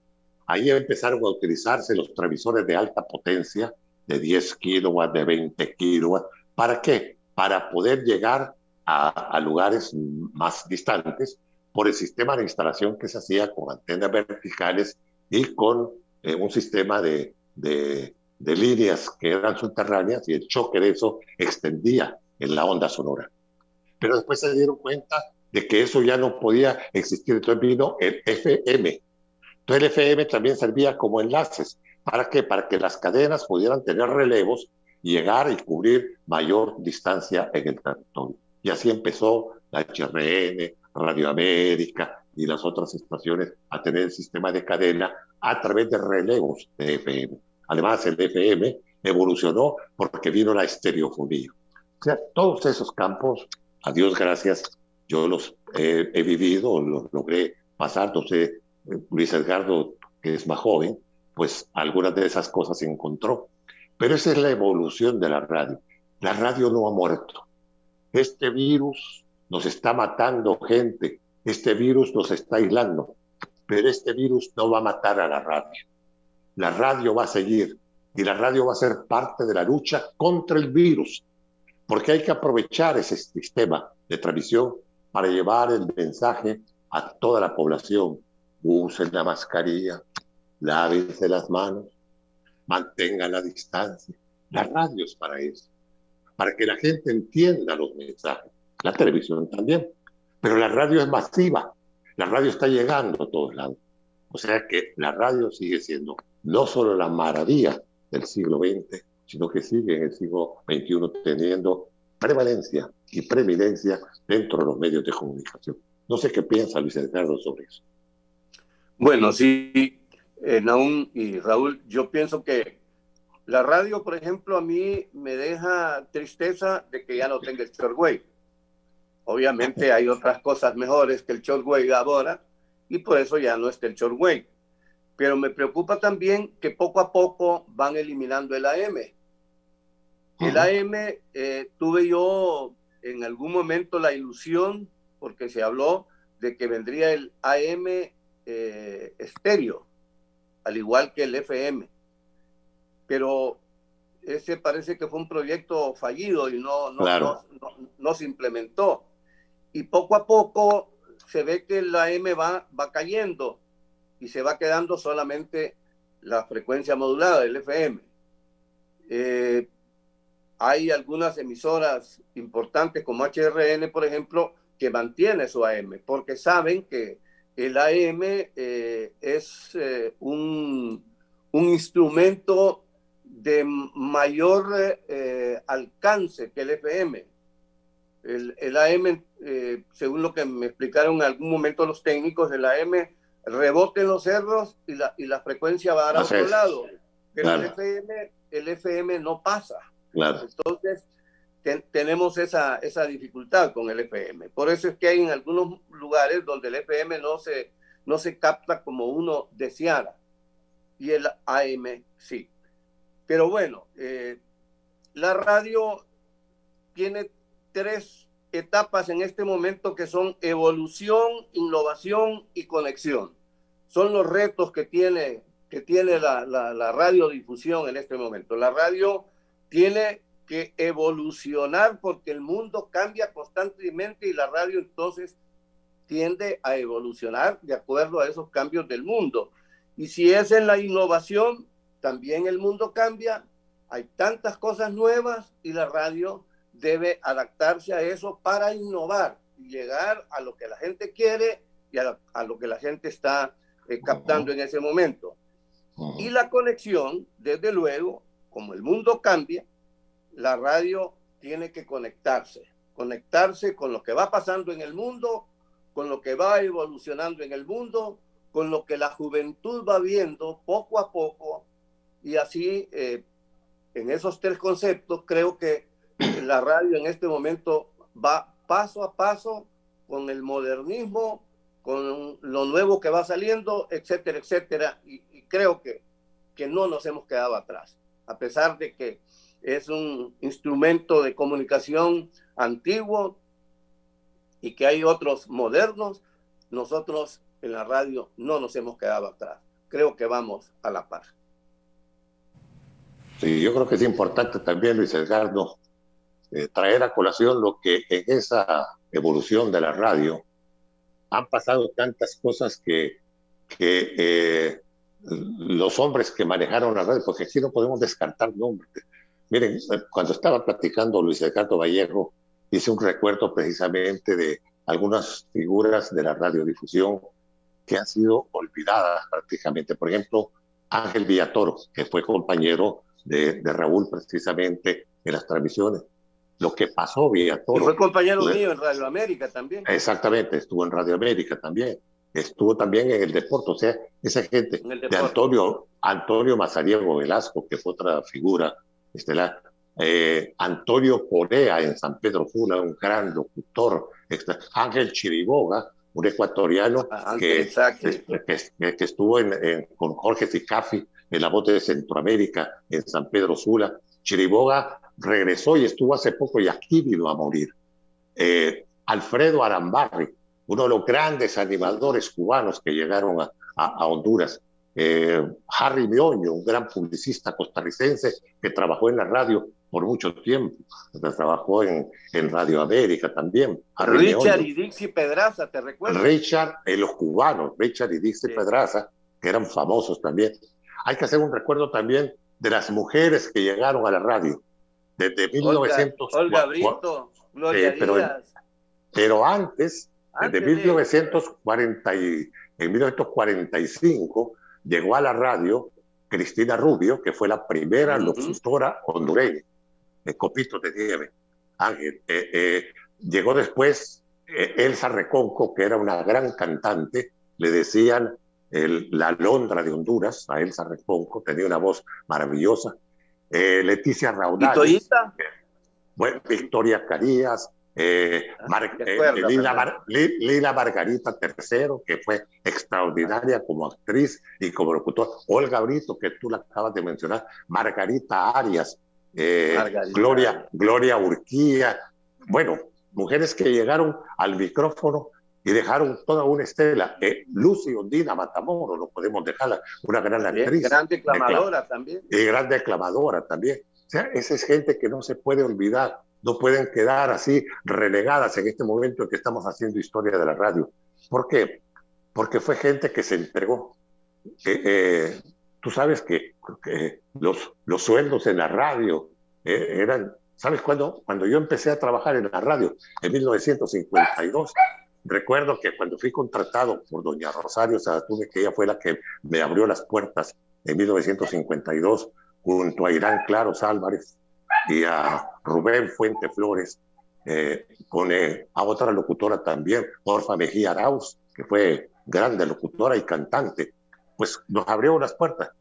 Ahí empezaron a utilizarse los transmisores de alta potencia, de 10 kilowatts, de 20 kilowatts. ¿Para qué? Para poder llegar a lugares más distantes por el sistema de instalación que se hacía con antenas verticales y con un sistema de líneas que eran subterráneas, y el choque de eso extendía en la onda sonora. Pero después se dieron cuenta de que eso ya no podía existir, entonces vino el FM. Entonces el FM también servía como enlaces. ¿Para qué? Para que las cadenas pudieran tener relevos y llegar y cubrir mayor distancia en el territorio. Y así empezó la HRN, Radio América y las otras estaciones a tener el sistema de cadena a través de relevos de FM. Además, el FM evolucionó porque vino la estereofonía. O sea, todos esos campos, a Dios gracias, yo los he vivido, los logré pasar. No sé, Luis Edgardo, que es más joven, pues algunas de esas cosas se encontró. Pero esa es la evolución de la radio. La radio no ha muerto. Este virus nos está matando gente, este virus nos está aislando, pero este virus no va a matar a la radio. La radio va a seguir y la radio va a ser parte de la lucha contra el virus, porque hay que aprovechar ese sistema de transmisión para llevar el mensaje a toda la población. Usen la mascarilla, lávense las manos, mantengan la distancia. La radio es para eso, para que la gente entienda los mensajes. La televisión también, pero la radio es masiva, la radio está llegando a todos lados. O sea que la radio sigue siendo no solo la maravilla del siglo XX, sino que sigue en el siglo XXI teniendo prevalencia y preeminencia dentro de los medios de comunicación. No sé qué piensa Luis Edgardo sobre eso. Bueno, sí, Nahum y Raúl, yo pienso que la radio, por ejemplo, a mí me deja tristeza de que ya no tenga el shortwave. Obviamente hay otras cosas mejores que el shortwave ahora y por eso ya no está el shortwave. Pero me preocupa también que poco a poco van eliminando el AM. El AM, tuve yo en algún momento la ilusión, porque se habló de que vendría el AM estéreo, al igual que el FM. Pero ese parece que fue un proyecto fallido y no se implementó. Y poco a poco se ve que el AM va cayendo y se va quedando solamente la frecuencia modulada del FM. Hay algunas emisoras importantes como HRN, por ejemplo, que mantiene su AM, porque saben que el AM es un instrumento de mayor alcance que el FM. El AM, según lo que me explicaron en algún momento los técnicos, el AM rebota en los cerros y la frecuencia va a otro lado. Pero claro, el FM no pasa. Claro. Entonces, tenemos esa dificultad con el FM. Por eso es que hay en algunos lugares donde el FM no se capta como uno deseara. Y el AM sí. Pero bueno, la radio tiene 3 etapas en este momento que son evolución, innovación y conexión. Son los retos que tiene la radiodifusión en este momento. La radio tiene que evolucionar porque el mundo cambia constantemente y la radio entonces tiende a evolucionar de acuerdo a esos cambios del mundo. Y si es en la innovación, también el mundo cambia, hay tantas cosas nuevas y la radio debe adaptarse a eso para innovar y llegar a lo que la gente quiere y a lo que la gente está captando en ese momento. Y la conexión, desde luego, como el mundo cambia, la radio tiene que conectarse con lo que va pasando en el mundo, con lo que va evolucionando en el mundo, con lo que la juventud va viendo poco a poco Y así, en esos tres conceptos, creo que la radio en este momento va paso a paso con el modernismo, con lo nuevo que va saliendo, etcétera, etcétera. Y creo que no nos hemos quedado atrás, a pesar de que es un instrumento de comunicación antiguo y que hay otros modernos. Nosotros en la radio no nos hemos quedado atrás. Creo que vamos a la par. Sí, yo creo que es importante también, Luis Edgardo, traer a colación lo que en esa evolución de la radio han pasado tantas cosas que los hombres que manejaron la radio, porque aquí no podemos descartar nombres. Miren, cuando estaba platicando Luis Edgardo Vallejo, hice un recuerdo precisamente de algunas figuras de la radiodifusión que han sido olvidadas prácticamente. Por ejemplo, Ángel Villatoro, que fue compañero de Raúl precisamente en las transmisiones. Lo que pasó Villatoro. Y fue compañero mío en Radio América también. Exactamente, estuvo en Radio América también. Estuvo también en el deporte, o sea, esa gente de Antonio Mazariego Velasco, que fue otra figura estelar. Antonio Corea en San Pedro Sula, un gran locutor. Ángel Chiriboga, un ecuatoriano que estuvo con Jorge Sicafi en La Voz de Centroamérica en San Pedro Sula. Chiriboga regresó y estuvo hace poco y aquí vino a morir. Alfredo Arambarri, uno de los grandes animadores cubanos que llegaron a Honduras. Harry Mioño, un gran publicista costarricense que trabajó en la radio por mucho tiempo. Trabajó en Radio América también. Richard y Dixie Pedraza, ¿te recuerdas? Richard, los cubanos, Richard y Dixie Pedraza, que eran famosos también. Hay que hacer un recuerdo también de las mujeres que llegaron a la radio. Desde 1900. Olga Brito, Gloria Díaz. Pero antes de 1940 en 1945, llegó a la radio Cristina Rubio, que fue la primera locutora hondureña. Copitos de nieve. Ángel. Llegó después Elsa Reconco, que era una gran cantante. Le decían la Alondra de Honduras, a Elsa Reconco. Tenía una voz maravillosa. Leticia Raudales. Bueno, Victoria Carías. Lila Margarita III, que fue extraordinaria como actriz y como locutor. Olga Brito, que tú la acabas de mencionar. Margarita Arias. Gloria Urquía. Bueno, mujeres que llegaron al micrófono y dejaron toda una estela. Lucy Ondina Matamoros, no podemos dejarla, una gran actriz. Gran declamadora también. Y gran declamadora también. O sea, esa es gente que no se puede olvidar. No pueden quedar así relegadas en este momento en que estamos haciendo historia de la radio. ¿Por qué? Porque fue gente que se entregó. Tú sabes que los sueldos en la radio eran... ¿Sabes cuándo? Cuando yo empecé a trabajar en la radio, en 1952, recuerdo que cuando fui contratado por doña Rosario Sabatúnez, que ella fue la que me abrió las puertas en 1952, junto a Irán Claros Álvarez, y a Rubén Fuente Flores, con a otra locutora también, Orfa Mejía Arauz, que fue grande locutora y cantante, pues nos abrió las puertas.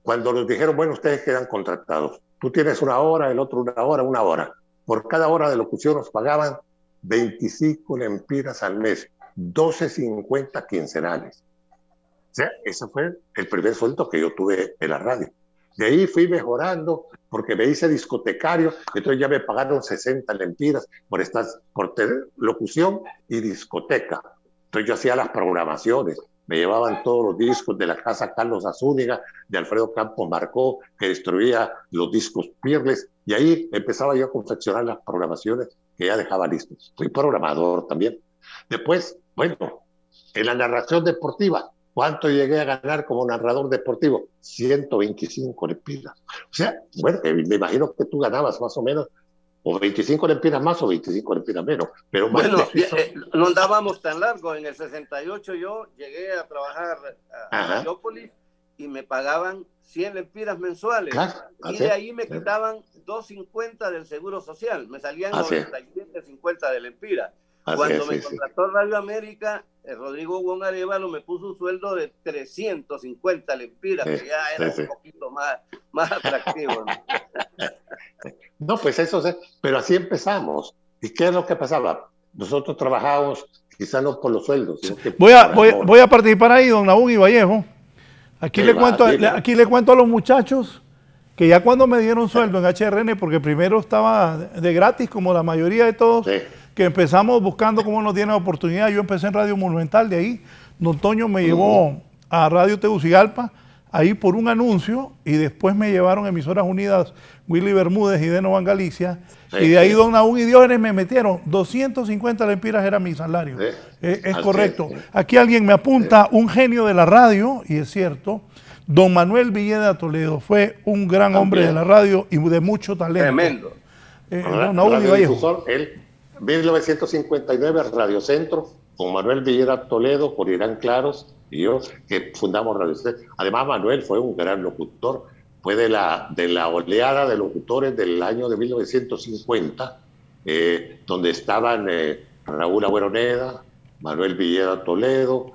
Cuando nos dijeron, bueno, ustedes quedan contratados, tú tienes una hora, el otro una hora. Por cada hora de locución nos pagaban 25 lempiras al mes, 12.50 quincenales. O sea, ese fue el primer sueldo que yo tuve en la radio. De ahí fui mejorando porque me hice discotecario, entonces ya me pagaron 60 lempiras por tener locución y discoteca. Entonces yo hacía las programaciones, me llevaban todos los discos de la casa Carlos Azúñiga, de Alfredo Campos Marcó, que distribuía los discos Pirles, y ahí empezaba yo a confeccionar las programaciones que ya dejaba listos. Fui programador también. Después, bueno, en la narración deportiva, ¿cuánto llegué a ganar como narrador deportivo? 125 lempiras. O sea, bueno, me imagino que tú ganabas más o menos o 25 lempiras más o 25 lempiras menos. Pero bueno, no andábamos tan largo. En el 68 yo llegué a trabajar a Leópolis y me pagaban 100 lempiras mensuales. Claro, y de ahí me quitaban 2.50 del Seguro Social. Me salían 97.50 de lempiras. Cuando me contrató Radio América, Rodrigo Wong Arevalo me puso un sueldo de 350 lempiras, que ya era un poquito más atractivo, ¿no? No, pues eso es, pero así empezamos. ¿Y qué es lo que pasaba? Nosotros trabajábamos quizás no por los sueldos, sino que voy a participar ahí, don Nahum y Vallejo. Aquí le cuento a los muchachos que ya cuando me dieron sueldo en HRN, porque primero estaba de gratis, como la mayoría de todos, que empezamos buscando cómo nos dieron oportunidad. Yo empecé en Radio Monumental, de ahí don Toño me llevó a Radio Tegucigalpa, ahí por un anuncio, y después me llevaron a Emisoras Unidas, Willy Bermúdez y Denovan Galicia, y de ahí don Nahum y Diógenes me metieron, 250 lempiras era mi salario. Es correcto. Aquí alguien me apunta, un genio de la radio, y es cierto, don Manuel Villeda Toledo, fue un gran hombre de la radio y de mucho talento. Tremendo. Don Nahum y Vallejo. Él, 1959, Radio Centro, con Manuel Villeda Toledo, por Irán Claros, y yo, que fundamos Radio Centro. Además, Manuel fue un gran locutor, fue de la oleada de locutores del año de 1950, donde estaban Raúl Agüeroneda, Manuel Villeda Toledo,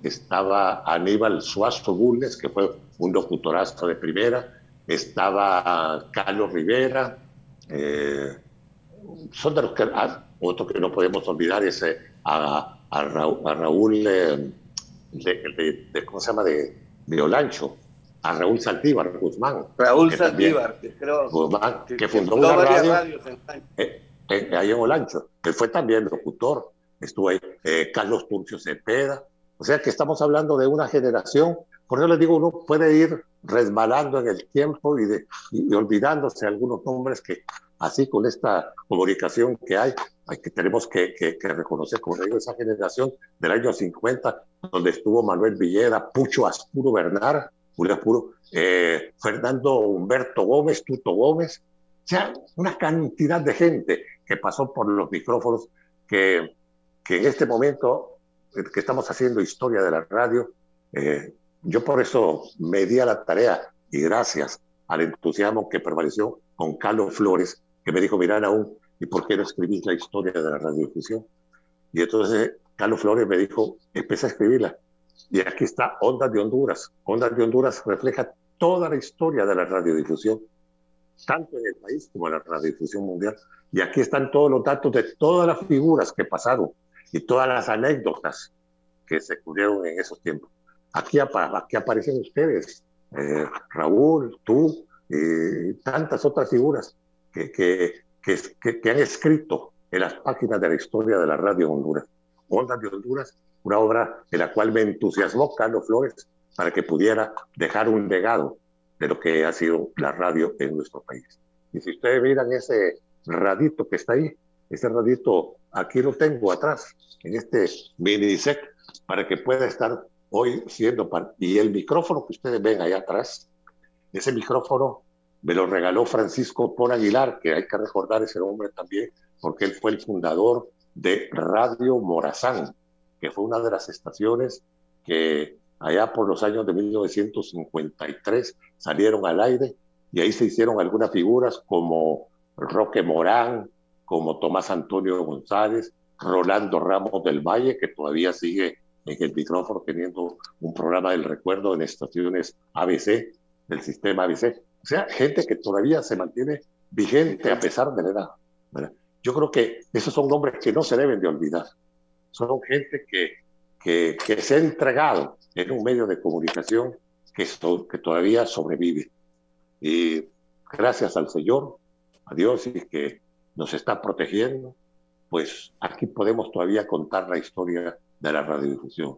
estaba Aníbal Suazo Bulnes, que fue un locutorazo de primera, estaba Carlos Rivera, son de los que otro que no podemos olvidar es a Raúl ¿cómo se llama? de Olancho, a Raúl Saldívar Guzmán. Raúl Saldívar, que creo Guzmán, que fundó una radio ahí en Olancho. Él fue también locutor, estuvo ahí Carlos Turcio Cepeda. O sea que estamos hablando de una generación. Por eso les digo, uno puede ir resbalando en el tiempo y olvidándose de algunos nombres que, así con esta comunicación que hay que tenemos que reconocer, como digo, esa generación del año 50, donde estuvo Manuel Villeda, Pucho Aspuro Bernard, Julio Aspuro, Fernando Humberto Gómez, Tuto Gómez, o sea, una cantidad de gente que pasó por los micrófonos que en este momento que estamos haciendo historia de la radio, yo por eso me di a la tarea, y gracias al entusiasmo que prevaleció con Carlos Flores, que me dijo, mira, Nahum, ¿y por qué no escribís la historia de la radiodifusión? Y entonces Carlos Flores me dijo, empecé a escribirla. Y aquí está Ondas de Honduras. Ondas de Honduras refleja toda la historia de la radiodifusión, tanto en el país como en la radiodifusión mundial. Y aquí están todos los datos de todas las figuras que pasaron y todas las anécdotas que se ocurrieron en esos tiempos. Aquí aparecen ustedes, Raúl, tú, y tantas otras figuras que han escrito en las páginas de la historia de la radio en Honduras. Ondas de Honduras, una obra de la cual me entusiasmó Carlos Flores para que pudiera dejar un legado de lo que ha sido la radio en nuestro país. Y si ustedes miran ese radito que está ahí, ese radito, aquí lo tengo atrás, en este mini set, para que pueda estar hoy siendo y el micrófono que ustedes ven allá atrás, ese micrófono me lo regaló Francisco Pon Aguilar, que hay que recordar ese nombre también, porque él fue el fundador de Radio Morazán, que fue una de las estaciones que allá por los años de 1953 salieron al aire, y ahí se hicieron algunas figuras como Roque Morán, como Tomás Antonio González, Rolando Ramos del Valle, que todavía sigue en el micrófono teniendo un programa del recuerdo en estaciones ABC, del sistema ABC. O sea, gente que todavía se mantiene vigente a pesar de la edad, ¿verdad? Yo creo que esos son nombres que no se deben de olvidar. Son gente que se ha entregado en un medio de comunicación que todavía sobrevive. Y gracias al Señor, a Dios, y que nos está protegiendo, pues aquí podemos todavía contar la historia de la radiodifusión.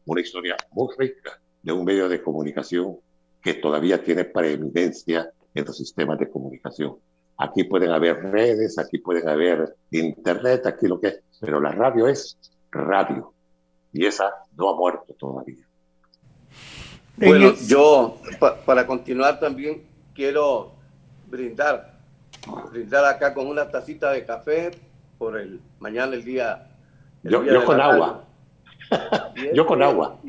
Una historia muy rica de un medio de comunicación que todavía tiene preeminencia en los sistemas de comunicación. Aquí pueden haber redes, aquí pueden haber internet, aquí lo que es, pero la radio es radio, y esa no ha muerto todavía. Bueno, yo para continuar también quiero brindar acá con una tacita de café por mañana el día. Yo con agua. Yo con agua.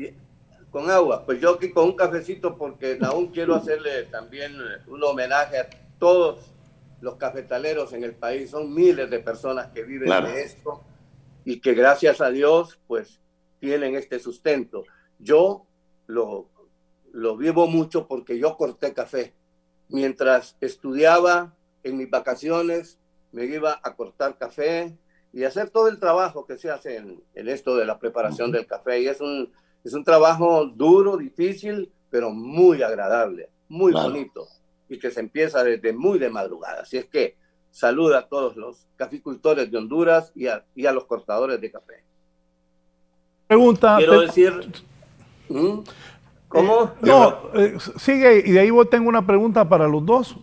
Con agua, pues yo aquí con un cafecito, porque aún quiero hacerle también un homenaje a todos los cafetaleros en el país. Son miles de personas que viven de esto, y que gracias a Dios pues tienen este sustento. Yo lo vivo mucho porque yo corté café. Mientras estudiaba en mis vacaciones, me iba a cortar café y hacer todo el trabajo que se hace en esto de la preparación del café. Y es un trabajo duro, difícil, pero muy agradable, muy bonito, y que se empieza desde muy de madrugada. Así es que saluda a todos los caficultores de Honduras y a los cortadores de café. Pregunta. Quiero decir... ¿Cómo? Sigue, y de ahí tengo una pregunta para los dos.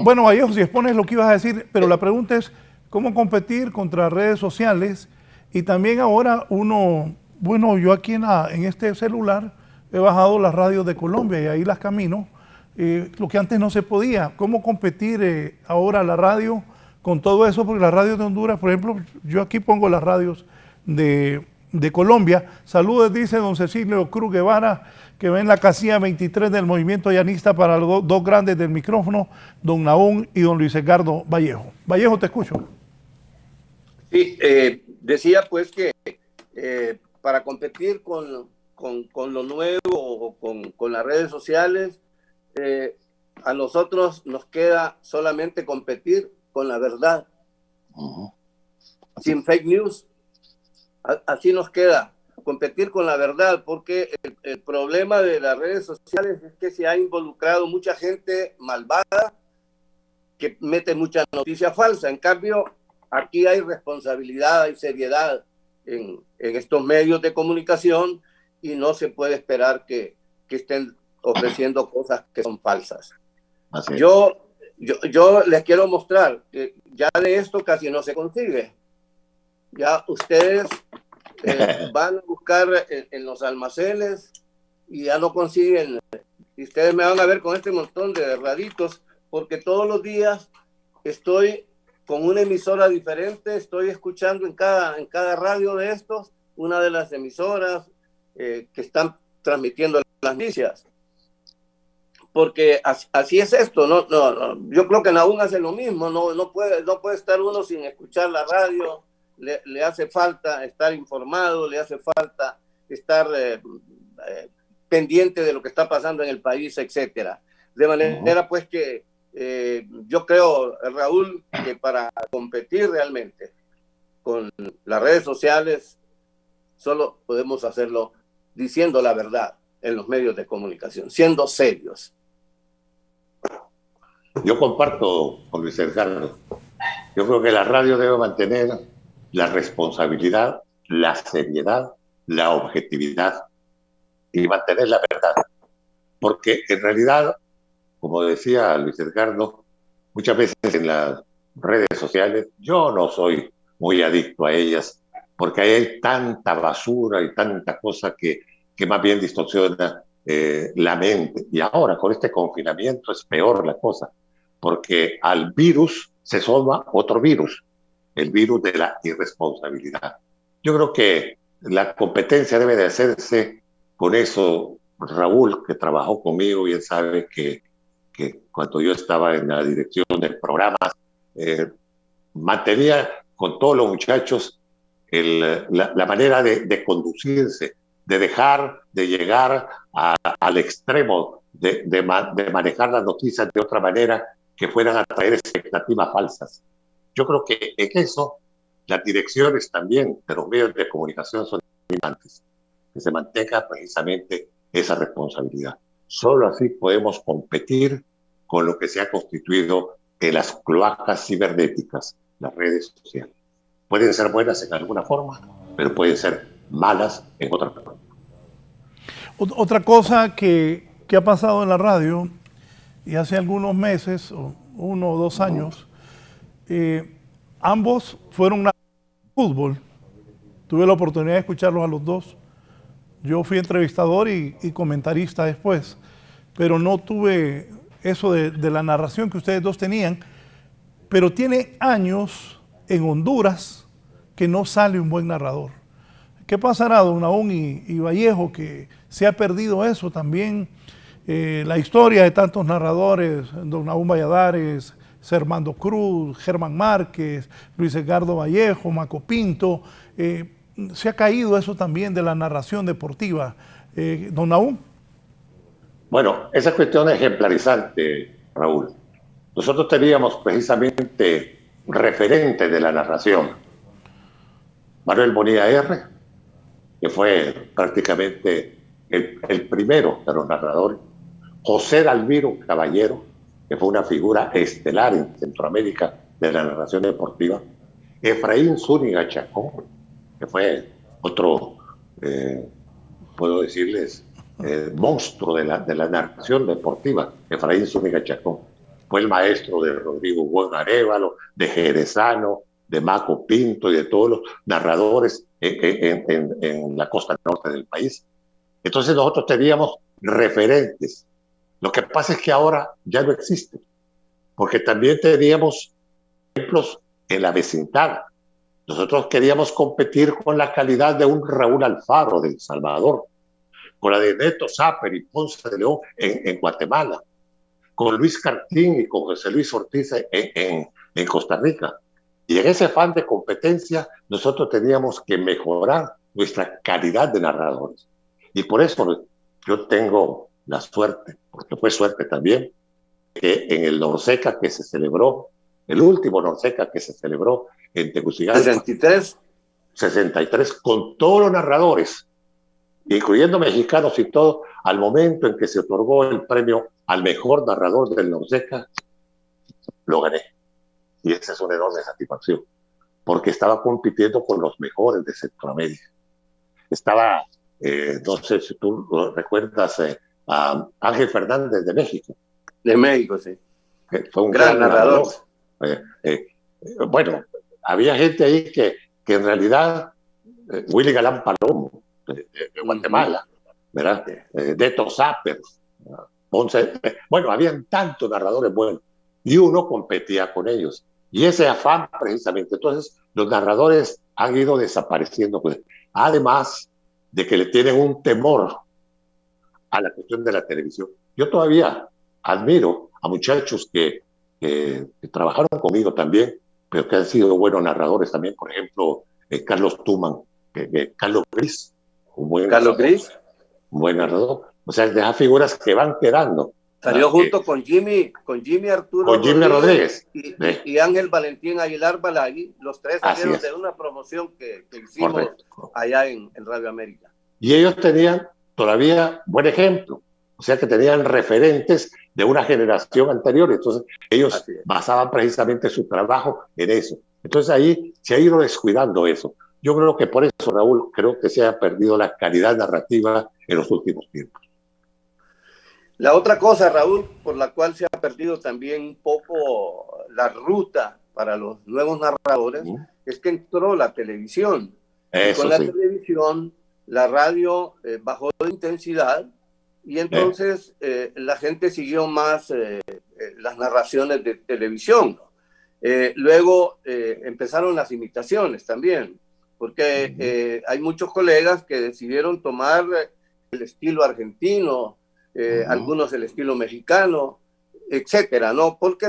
Bueno, Vallejo, si expones lo que ibas a decir, pero la pregunta es, ¿cómo competir contra redes sociales? Y también ahora yo aquí en este celular he bajado las radios de Colombia y ahí las camino, lo que antes no se podía. ¿Cómo competir ahora la radio con todo eso? Porque las radios de Honduras, por ejemplo, yo aquí pongo las radios de Colombia. Saludos, dice don Cecilio Cruz Guevara, que va en la casilla 23 del Movimiento Llanista para los dos grandes del micrófono, don Nahum y don Luis Edgardo Vallejo. Vallejo, te escucho. Sí, decía pues que para competir con lo nuevo o con las redes sociales, a nosotros nos queda solamente competir con la verdad, sin fake news. Así nos queda, competir con la verdad, porque el problema de las redes sociales es que se ha involucrado mucha gente malvada que mete mucha noticia falsa. En cambio, aquí hay responsabilidad, hay seriedad en estos medios de comunicación y no se puede esperar que estén ofreciendo cosas que son falsas. Yo les quiero mostrar que ya de esto casi no se consigue. Ya ustedes van a buscar en los almacenes y ya no consiguen. Y ustedes me van a ver con este montón de raditos, porque todos los días estoy con una emisora diferente, estoy escuchando en cada radio de estos, una de las emisoras que están transmitiendo las noticias. Porque así es esto, no, yo creo que Nahum hace lo mismo, no puede estar uno sin escuchar la radio. Le hace falta estar informado, le hace falta estar pendiente de lo que está pasando en el país, etcétera. De manera pues que yo creo, Raúl, que para competir realmente con las redes sociales solo podemos hacerlo diciendo la verdad en los medios de comunicación, siendo serios. Yo comparto con Luis Edgardo. Yo creo que la radio debe mantener la responsabilidad, la seriedad, la objetividad y mantener la verdad. Porque en realidad, como decía Luis Edgardo, muchas veces en las redes sociales, yo no soy muy adicto a ellas, porque hay tanta basura y tanta cosa que más bien distorsiona la mente. Y ahora con este confinamiento es peor la cosa, porque al virus se suma otro virus, el virus de la irresponsabilidad. Yo creo que la competencia debe de hacerse con eso. Raúl, que trabajó conmigo, bien sabe que cuando yo estaba en la dirección del programa, mantenía con todos los muchachos la manera de conducirse, de dejar de llegar al extremo, de manejar las noticias de otra manera que fueran a traer expectativas falsas. Yo creo que en eso las direcciones también de los medios de comunicación son importantes, que se mantenga precisamente esa responsabilidad. Solo así podemos competir con lo que se ha constituido en las cloacas cibernéticas, las redes sociales. Pueden ser buenas en alguna forma, pero pueden ser malas en otra forma. Otra cosa que ha pasado en la radio, y hace algunos meses, o 1 o 2 años, ambos fueron a fútbol. Tuve la oportunidad de escucharlos a los dos. Yo fui entrevistador y comentarista después, pero no tuve eso de la narración que ustedes dos tenían. Pero tiene años en Honduras que no sale un buen narrador. ¿Qué pasará, don Nahum y Vallejo, que se ha perdido eso también? La historia de tantos narradores, don Nahum Valladares, Sermando Cruz, Germán Márquez, Luis Edgardo Vallejo, Maco Pinto. Se ha caído eso también de la narración deportiva. Don Nahum. Bueno, esa cuestión es ejemplarizante, Raúl. Nosotros teníamos precisamente referentes de la narración. Manuel Bonilla R., que fue prácticamente el primero de los narradores. José Dalmiro Caballero, que fue una figura estelar en Centroamérica de la narración deportiva. Efraín Zúñiga Chacón, que fue otro, puedo decirles, monstruo de la narración deportiva. Efraín Zúñiga Chacón fue el maestro de Rodrigo Buen Arévalo, de Jerezano, de Maco Pinto y de todos los narradores en la costa norte del país. Entonces nosotros teníamos referentes. Lo que pasa es que ahora ya no existen, porque también teníamos ejemplos en la vecindad. Nosotros queríamos competir con la calidad de un Raúl Alfaro de El Salvador, con la de Neto Sáper y Ponce de León en Guatemala, con Luis Cartín y con José Luis Ortiz en Costa Rica. Y en ese afán de competencia, nosotros teníamos que mejorar nuestra calidad de narradores. Y por eso yo tengo la suerte, porque fue suerte también, que en el Norseca que se celebró, el último Norseca que se celebró en Tegucigalpa, 63, con todos los narradores, incluyendo mexicanos y todo, al momento en que se otorgó el premio al mejor narrador del Norseca, lo gané. Y esa es una enorme satisfacción, porque estaba compitiendo con los mejores de Centroamérica. Estaba, no sé si tú recuerdas, a Ángel Fernández de México. De México, sí. Que fue un gran narrador. Bueno, había gente ahí que en realidad, Willy Galán Palomo, de Guatemala, ¿verdad? Neto Sáper, Ponce, bueno, habían tantos narradores buenos y uno competía con ellos. Y ese afán precisamente, entonces los narradores han ido desapareciendo, pues, además de que le tienen un temor a la cuestión de la televisión. Yo todavía admiro a muchachos que trabajaron conmigo también, pero que han sido buenos narradores también, por ejemplo, Carlos Tuman, Carlos Gris, un buen narrador. O sea, de esas figuras que van quedando. Salió junto con Jimmy Arturo Rodríguez y Ángel Valentín Aguilar Balagui, los tres salieron de una promoción que hicimos allá en Radio América. Y ellos tenían todavía buen ejemplo, o sea que tenían referentes de una generación anterior, entonces ellos basaban precisamente su trabajo en eso. Entonces ahí se ha ido descuidando eso. Yo creo que por eso, Raúl, creo que se ha perdido la calidad narrativa en los últimos tiempos. La otra cosa, Raúl, por la cual se ha perdido también un poco la ruta para los nuevos narradores, es que entró la televisión. Eso, con la televisión, la radio bajó de intensidad y entonces la gente siguió más las narraciones de televisión. Luego empezaron las imitaciones también, porque hay muchos colegas que decidieron tomar el estilo argentino, algunos el estilo mexicano, etcétera, ¿no? Porque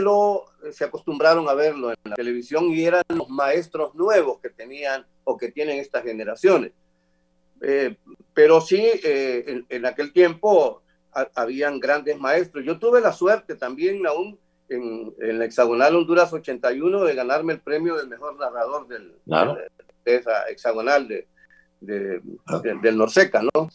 se acostumbraron a verlo en la televisión y eran los maestros nuevos que tenían o que tienen estas generaciones. Pero sí, en aquel tiempo habían grandes maestros. Yo tuve la suerte también aún en la Hexagonal Honduras 81 de ganarme el premio del mejor narrador de esa Hexagonal del Norseca, ¿no?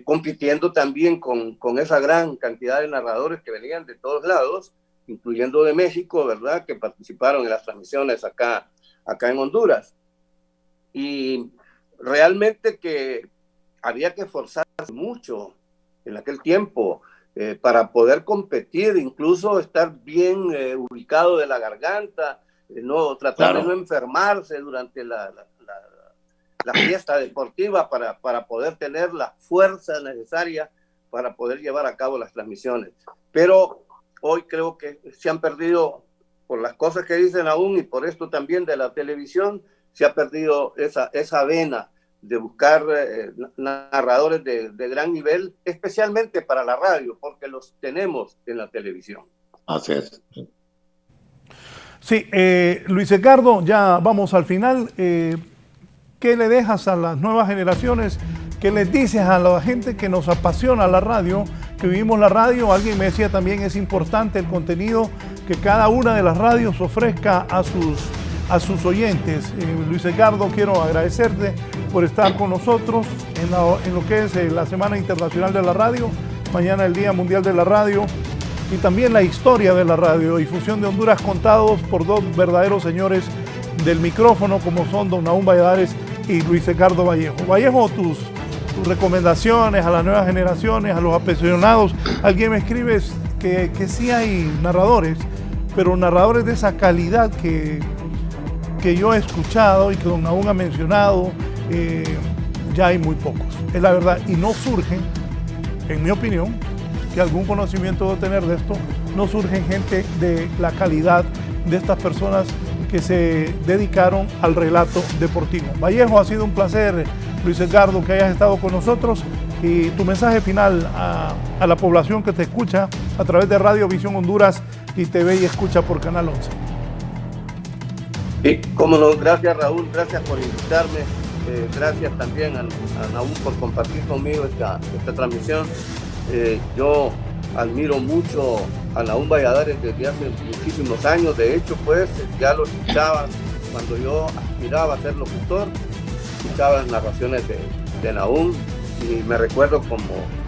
Compitiendo también con esa gran cantidad de narradores que venían de todos lados, incluyendo de México, ¿verdad? Que participaron en las transmisiones acá en Honduras. Y realmente que había que esforzarse mucho en aquel tiempo para poder competir, incluso estar bien ubicado de la garganta, tratar de no enfermarse durante la fiesta deportiva para poder tener la fuerza necesaria para poder llevar a cabo las transmisiones. Pero hoy creo que se han perdido, por las cosas que dicen aún y por esto también de la televisión, se ha perdido esa vena de buscar narradores de gran nivel, especialmente para la radio, porque los tenemos en la televisión. Así es. Sí, Luis Edgardo, ya vamos al final. ¿Qué le dejas a las nuevas generaciones? ¿Qué les dices a la gente que nos apasiona la radio, que vivimos la radio? Alguien me decía también es importante el contenido que cada una de las radios ofrezca a sus oyentes. Luis Edgardo, quiero agradecerte por estar con nosotros en lo que es la Semana Internacional de la Radio, mañana el Día Mundial de la Radio, y también la historia de la radiodifusión de Honduras contados por dos verdaderos señores del micrófono como son don Nahum Valladares y Luis Edgardo Vallejo. Vallejo, tus recomendaciones a las nuevas generaciones, a los apasionados. Alguien me escribe que sí hay narradores, pero narradores de esa calidad que yo he escuchado y que don Nahum ha mencionado, ya hay muy pocos. Es la verdad, y no surgen, en mi opinión, que algún conocimiento debo tener de esto, no surgen gente de la calidad de estas personas que se dedicaron al relato deportivo. Vallejo, ha sido un placer, Luis Edgardo, que hayas estado con nosotros, y tu mensaje final a la población que te escucha a través de Radio Visión Honduras y TV y escucha por Canal 11. Sí, cómo no, gracias Raúl, gracias por invitarme, gracias también a Nahum por compartir conmigo esta transmisión. Yo admiro mucho a Nahum Valladares desde hace muchísimos años. De hecho, pues ya lo escuchaba cuando yo aspiraba a ser locutor, escuchaba las narraciones de Nahum, y me recuerdo, como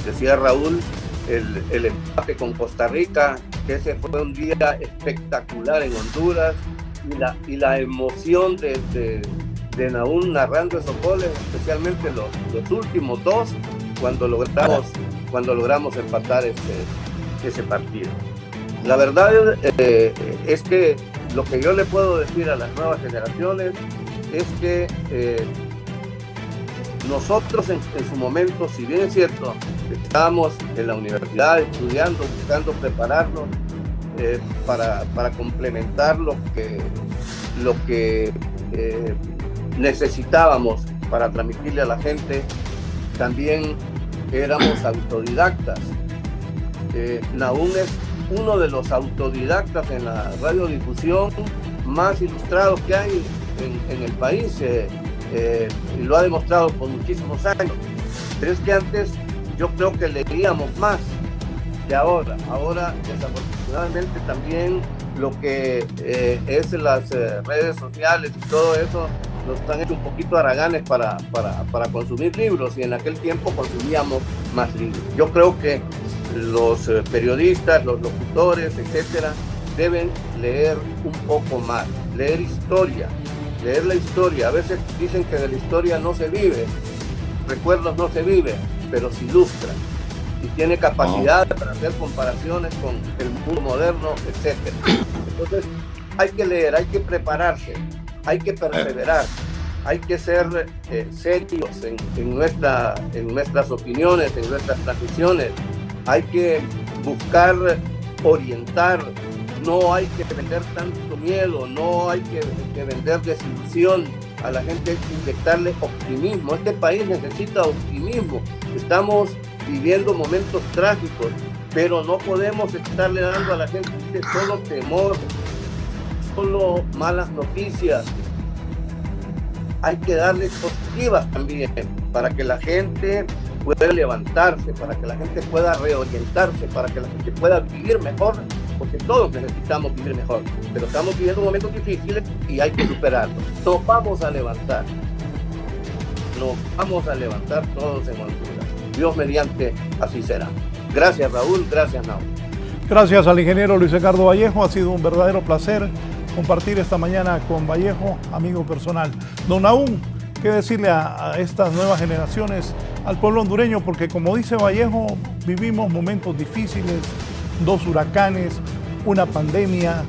decía Raúl, el empate con Costa Rica, que ese fue un día espectacular en Honduras, y la emoción de Nahum narrando esos goles, especialmente los últimos dos, cuando logramos empatar ese partido. La verdad es que lo que yo le puedo decir a las nuevas generaciones es que nosotros en su momento, si bien es cierto, estábamos en la universidad estudiando, buscando prepararnos para complementar lo que necesitábamos para transmitirle a la gente, también éramos autodidactas. Nahum es uno de los autodidactas en la radiodifusión más ilustrados que hay en el país, y lo ha demostrado por muchísimos años. Pero es que antes yo creo que leíamos más que ahora. Ahora, desafortunadamente, también lo que es las redes sociales y todo eso nos han hecho un poquito haraganes para consumir libros, y en aquel tiempo consumíamos más libros. Yo creo que los periodistas, los locutores, etcétera, deben leer un poco más, leer la historia. A veces dicen que de la historia no se vive, recuerdos no se viven, pero se ilustran, y tiene capacidad para hacer comparaciones con el mundo moderno, etcétera. Entonces hay que leer, hay que prepararse, hay que perseverar, hay que ser serios en nuestras opiniones, en nuestras transmisiones. Hay que buscar orientar, no hay que vender tanto miedo, no hay que vender desilusión a la gente, hay que inyectarle optimismo. Este país necesita optimismo. Estamos viviendo momentos trágicos, pero no podemos estarle dando a la gente solo temor, solo malas noticias. Hay que darles positivas también, para que la gente pueda levantarse, para que la gente pueda reorientarse, para que la gente pueda vivir mejor, porque todos necesitamos vivir mejor, pero estamos viviendo momentos difíciles y hay que superarlos. Nos vamos a levantar todos en Honduras. Dios mediante, así será. Gracias Raúl, gracias Nahum. Gracias al ingeniero Luis Edgardo Vallejo, ha sido un verdadero placer compartir esta mañana con Vallejo, amigo personal. Don Nahum, ¿qué decirle a estas nuevas generaciones, al pueblo hondureño? Porque como dice Vallejo, vivimos momentos difíciles, 2 huracanes, una pandemia,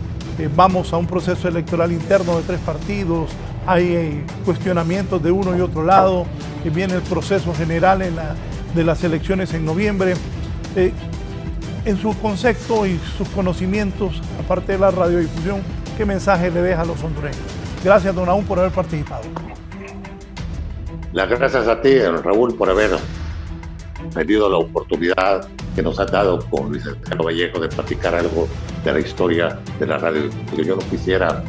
vamos a un proceso electoral interno de 3 partidos, hay cuestionamientos de uno y otro lado, viene el proceso general de las elecciones en noviembre. En su concepto y sus conocimientos, aparte de la radiodifusión, ¿qué mensaje le deja a los hondureños? Gracias, don Nahum, por haber participado. Las gracias a ti, Raúl, por haber tenido la oportunidad que nos ha dado con Luis Edgardo Vallejo de platicar algo de la historia de la radio. Yo no quisiera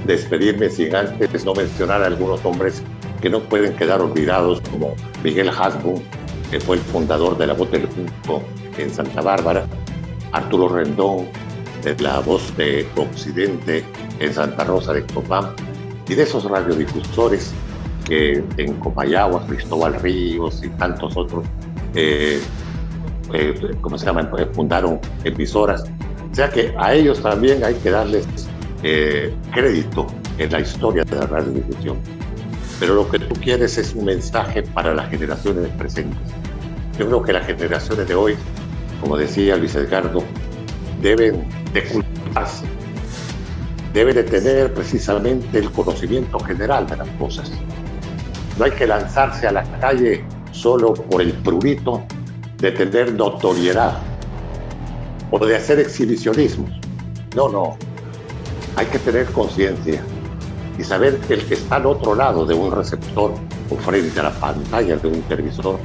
despedirme sin antes no mencionar a algunos hombres que no pueden quedar olvidados, como Miguel Hasbun, que fue el fundador de La Voz del Junco en Santa Bárbara, Arturo Rendón, de La Voz de Occidente en Santa Rosa de Copán, y de esos radiodifusores que en Copayagua, Cristóbal Ríos y tantos otros, fundaron emisoras. O sea que a ellos también hay que darles crédito en la historia de la radiodifusión. Pero lo que tú quieres es un mensaje para las generaciones presentes. Yo creo que las generaciones de hoy, como decía Luis Edgardo, deben de cultivarse, deben de tener precisamente el conocimiento general de las cosas. No hay que lanzarse a la calle solo por el prurito de tener notoriedad o de hacer exhibicionismos. No. Hay que tener conciencia y saber que el que está al otro lado de un receptor o frente a la pantalla de un televisor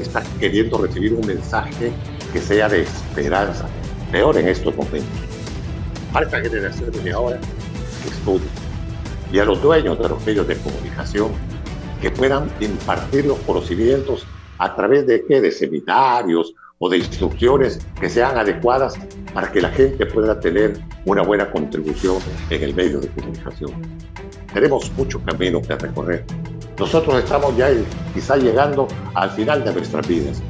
está queriendo recibir un mensaje que sea de esperanza, peor en estos momentos. Para esta generación de ahora, que estudien, y a los dueños de los medios de comunicación, que puedan impartir los conocimientos a través de seminarios o de instrucciones que sean adecuadas para que la gente pueda tener una buena contribución en el medio de comunicación. Tenemos mucho camino que recorrer. Nosotros estamos ya quizá llegando al final de nuestras vidas,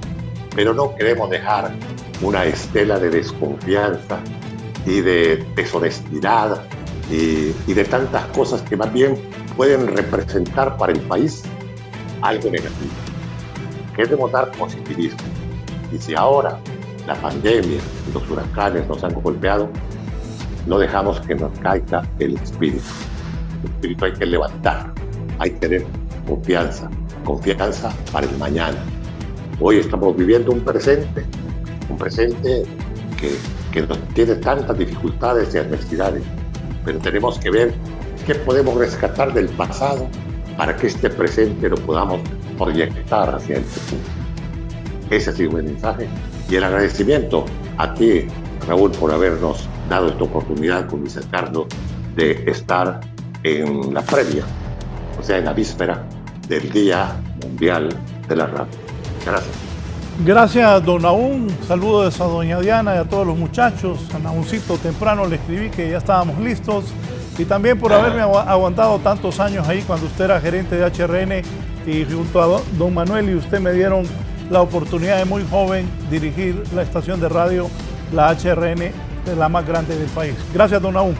pero no queremos dejar una estela de desconfianza y de deshonestidad y de tantas cosas que más bien pueden representar para el país algo negativo. Queremos dar positivismo. Y si ahora la pandemia y los huracanes nos han golpeado, no dejamos que nos caiga el espíritu. El espíritu hay que levantar, hay que tener confianza para el mañana. Hoy estamos viviendo un presente que nos tiene tantas dificultades y adversidades, pero tenemos que ver qué podemos rescatar del pasado para que este presente lo podamos proyectar hacia el futuro. Ese ha sido el mensaje y el agradecimiento a ti, Raúl, por habernos dado esta oportunidad con Luis Edgardo de estar en la previa, o sea, en la víspera del Día Mundial de la Radio. Gracias. Gracias, don Nahum. Saludos a doña Diana y a todos los muchachos. A Nahuncito temprano le escribí que ya estábamos listos. Y también por haberme aguantado tantos años ahí cuando usted era gerente de HRN y junto a don Manuel y usted me dieron la oportunidad de muy joven dirigir la estación de radio, la HRN, la más grande del país. Gracias, don Nahum.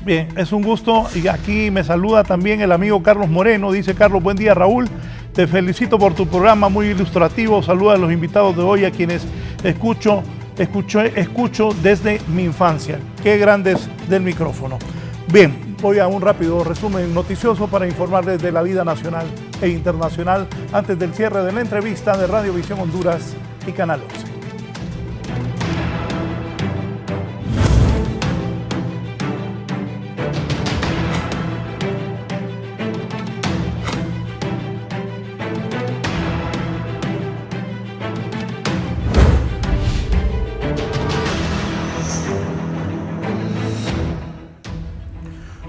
Bien, es un gusto y aquí me saluda también el amigo Carlos Moreno. Dice Carlos, buen día Raúl, te felicito por tu programa muy ilustrativo. Saluda a los invitados de hoy a quienes escucho desde mi infancia. Qué grandes del micrófono. Bien, voy a un rápido resumen noticioso para informarles de la vida nacional e internacional antes del cierre de la entrevista de Radio Visión Honduras y Canal 11.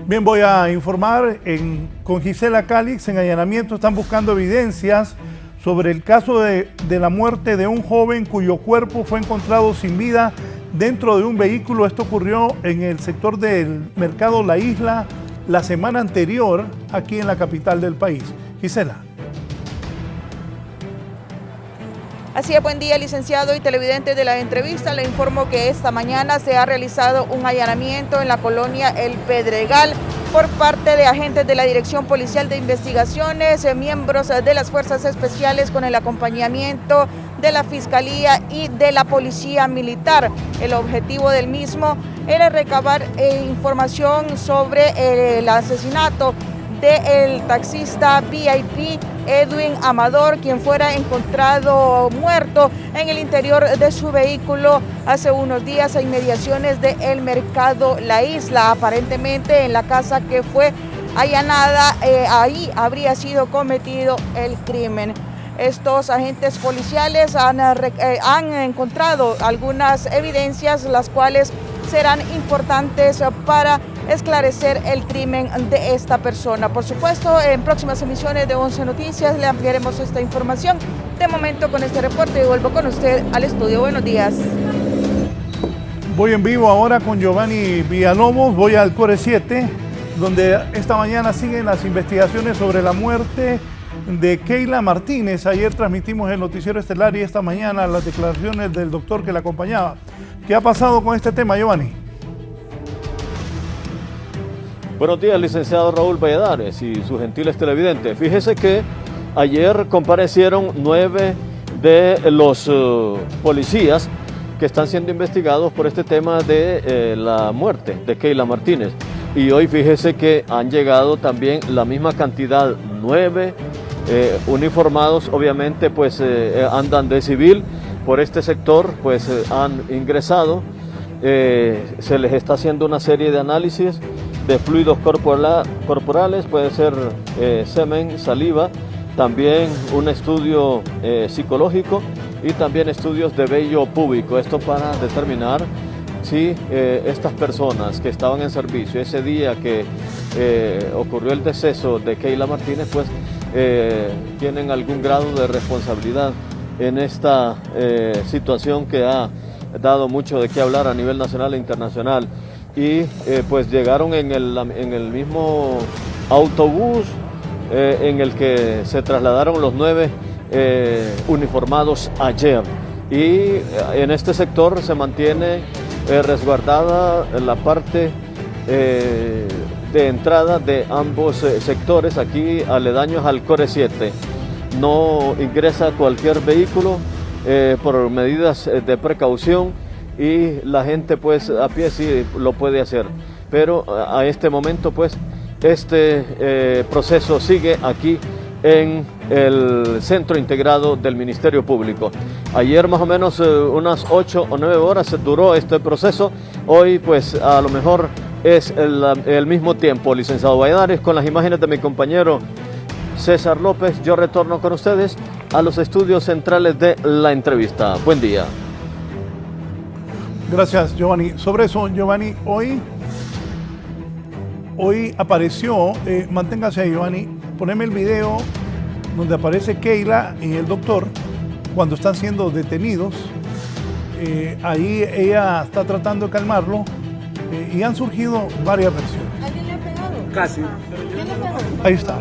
Bien, voy a informar con Gisela Calix. En allanamiento están buscando evidencias sobre el caso de la muerte de un joven cuyo cuerpo fue encontrado sin vida dentro de un vehículo. Esto ocurrió en el sector del mercado La Isla la semana anterior, aquí en la capital del país. Gisela. Así es, buen día, licenciado y televidente de la entrevista. Le informo que esta mañana se ha realizado un allanamiento en la colonia El Pedregal por parte de agentes de la Dirección Policial de Investigaciones, miembros de las Fuerzas Especiales con el acompañamiento de la Fiscalía y de la Policía Militar. El objetivo del mismo era recabar información sobre el asesinato del taxista VIP Edwin Amador, quien fuera encontrado muerto en el interior de su vehículo hace unos días a inmediaciones del mercado La Isla. Aparentemente en la casa que fue allanada, ahí habría sido cometido el crimen. estos agentes policiales han encontrado algunas evidencias las cuales serán importantes para esclarecer el crimen de esta persona. Por supuesto, en próximas emisiones de 11 Noticias le ampliaremos esta información. De momento con este reporte vuelvo con usted al estudio. Buenos días. Voy en vivo ahora con Giovanni Villalobos, voy al Core 7, donde esta mañana siguen las investigaciones sobre la muerte de Keila Martínez. Ayer transmitimos el noticiero estelar y esta mañana las declaraciones del doctor que la acompañaba. ¿Qué ha pasado con este tema, Giovanni? Buenos días, licenciado Raúl Valladares y sus gentiles televidentes. Fíjese que ayer comparecieron 9 de los policías que están siendo investigados por este tema de la muerte de Keila Martínez. Y hoy fíjese que han llegado también la misma cantidad, 9 uniformados, obviamente pues andan de civil por este sector, pues han ingresado, se les está haciendo una serie de análisis de fluidos corporales, puede ser semen, saliva, también un estudio psicológico y también estudios de vello púbico, esto para determinar si estas personas que estaban en servicio ese día que ocurrió el deceso de Keila Martínez, pues tienen algún grado de responsabilidad en esta situación que ha dado mucho de qué hablar a nivel nacional e internacional. Y pues llegaron en el mismo autobús en el que se trasladaron los 9 uniformados ayer. Y en este sector se mantiene resguardada la parte de entrada de ambos sectores, aquí aledaños al Core 7. No ingresa cualquier vehículo por medidas de precaución y la gente pues a pie sí lo puede hacer. Pero a este momento pues este proceso sigue aquí en el centro integrado del Ministerio Público. Ayer más o menos unas 8 o 9 horas duró este proceso. Hoy pues a lo mejor es el mismo tiempo. Licenciado Valladares, con las imágenes de mi compañero César López, yo retorno con ustedes a los estudios centrales de la entrevista. Buen día. Gracias, Giovanni. Sobre eso, Giovanni, hoy apareció, manténgase ahí, Giovanni, poneme el video donde aparece Keila y el doctor cuando están siendo detenidos. Ahí ella está tratando de calmarlo y han surgido varias versiones. ¿Alguien le ha pegado? Casi. ¿Quién le pegó? Ahí está.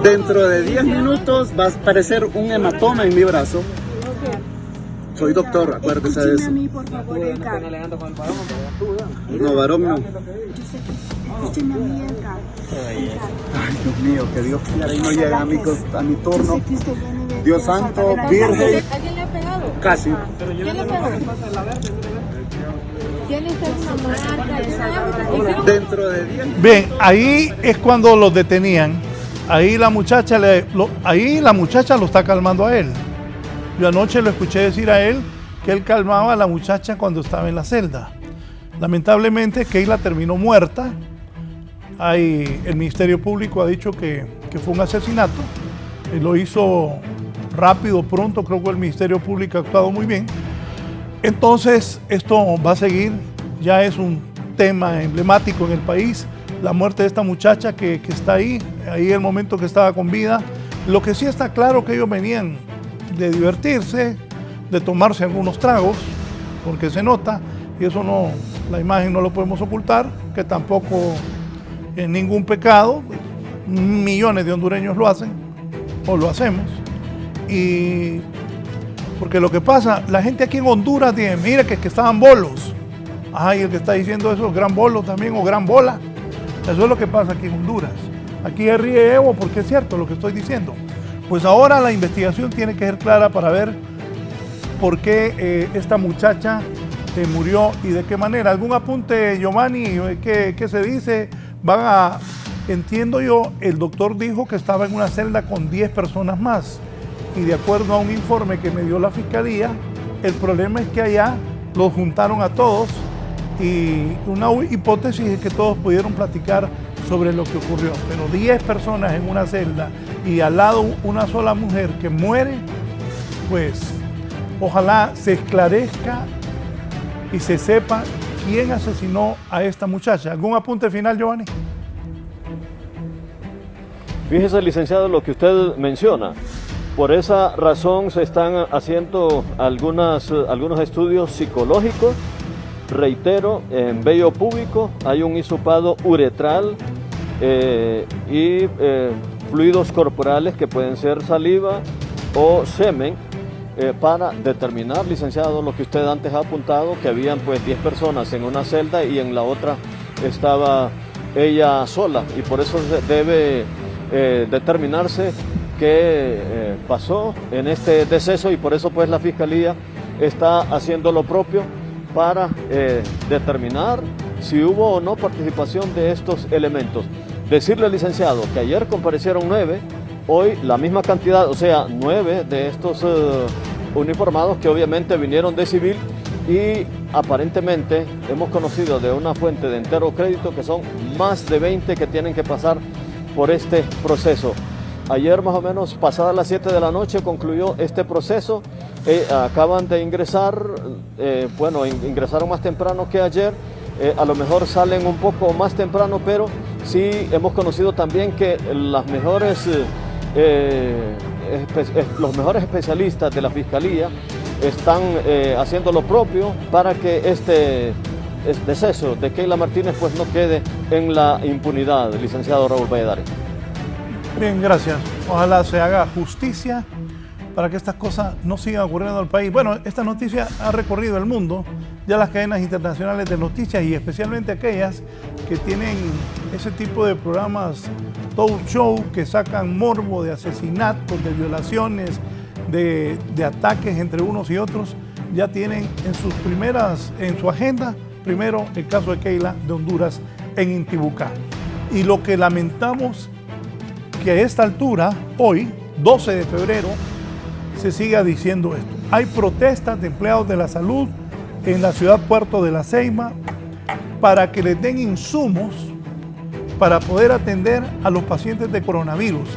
Dentro de 10 minutos va a aparecer un hematoma en mi brazo. Soy doctor, acuérdese de eso. A mí, por favor, Edgar. No, varón no. Escúcheme a mí, Edgar. Ay, Dios mío, que Dios quiera y no llegue a mi turno. Dios santo, virgen. ¿Alguien le ha pegado? Casi. ¿Quién le pegó? ¿Tiene usted una marca? Dentro de 10. Bien, ahí es cuando los detenían. Ahí la muchacha lo está calmando a él. Yo anoche lo escuché decir a él que él calmaba a la muchacha cuando estaba en la celda. Lamentablemente, Keila terminó muerta. El Ministerio Público ha dicho que fue un asesinato. Lo hizo rápido, pronto. Creo que el Ministerio Público ha actuado muy bien. Entonces, esto va a seguir. Ya es un tema emblemático en el país. La muerte de esta muchacha que está ahí el momento que estaba con vida. Lo que sí está claro que ellos venían de divertirse, de tomarse algunos tragos, porque se nota, y eso no, la imagen no lo podemos ocultar, que tampoco es ningún pecado. Millones de hondureños lo hacen, o lo hacemos, y porque lo que pasa, la gente aquí en Honduras dice, mira que estaban bolos. Ajá, y el que está diciendo eso es gran bolo también, o gran bola. Eso es lo que pasa aquí en Honduras. Aquí se ríe Evo porque es cierto lo que estoy diciendo. Pues ahora la investigación tiene que ser clara para ver por qué esta muchacha murió y de qué manera. ¿Algún apunte, Giovanni? ¿Qué se dice? Entiendo yo, el doctor dijo que estaba en una celda con 10 personas más. Y de acuerdo a un informe que me dio la fiscalía, el problema es que allá los juntaron a todos y una hipótesis es que todos pudieron platicar sobre lo que ocurrió. Pero 10 personas en una celda y al lado una sola mujer que muere, pues ojalá se esclarezca y se sepa quién asesinó a esta muchacha. ¿Algún apunte final, Giovanni? Fíjese, licenciado, lo que usted menciona. Por esa razón se están haciendo algunos estudios psicológicos. Reitero, en vello púbico hay un hisopado uretral y fluidos corporales que pueden ser saliva o semen para determinar, licenciado, lo que usted antes ha apuntado, que habían pues 10 personas en una celda y en la otra estaba ella sola, y por eso debe determinarse qué pasó en este deceso, y por eso pues la Fiscalía está haciendo lo propio para determinar si hubo o no participación de estos elementos. Decirle, licenciado, que ayer comparecieron 9, hoy la misma cantidad, o sea, 9 de estos uniformados que obviamente vinieron de civil, y aparentemente hemos conocido de una fuente de entero crédito que son más de 20 que tienen que pasar por este proceso. Ayer más o menos pasadas las 7 de la noche concluyó este proceso. Acaban de ingresar, ingresaron más temprano que ayer, a lo mejor salen un poco más temprano, pero sí hemos conocido también que los mejores especialistas de la Fiscalía están haciendo lo propio para que este deceso de Keila Martínez pues no quede en la impunidad, licenciado Raúl Valladares. Bien, gracias. Ojalá se haga justicia para que estas cosas no sigan ocurriendo en el país. Bueno, esta noticia ha recorrido el mundo, ya las cadenas internacionales de noticias y especialmente aquellas que tienen ese tipo de programas talk show que sacan morbo de asesinatos, de violaciones, de ataques entre unos y otros, ya tienen en su agenda primero el caso de Keila de Honduras en Intibucá. Y lo que lamentamos que a esta altura, hoy, 12 de febrero, se siga diciendo esto. Hay protestas de empleados de la salud en la ciudad Puerto de la Ceiba para que les den insumos para poder atender a los pacientes de coronavirus.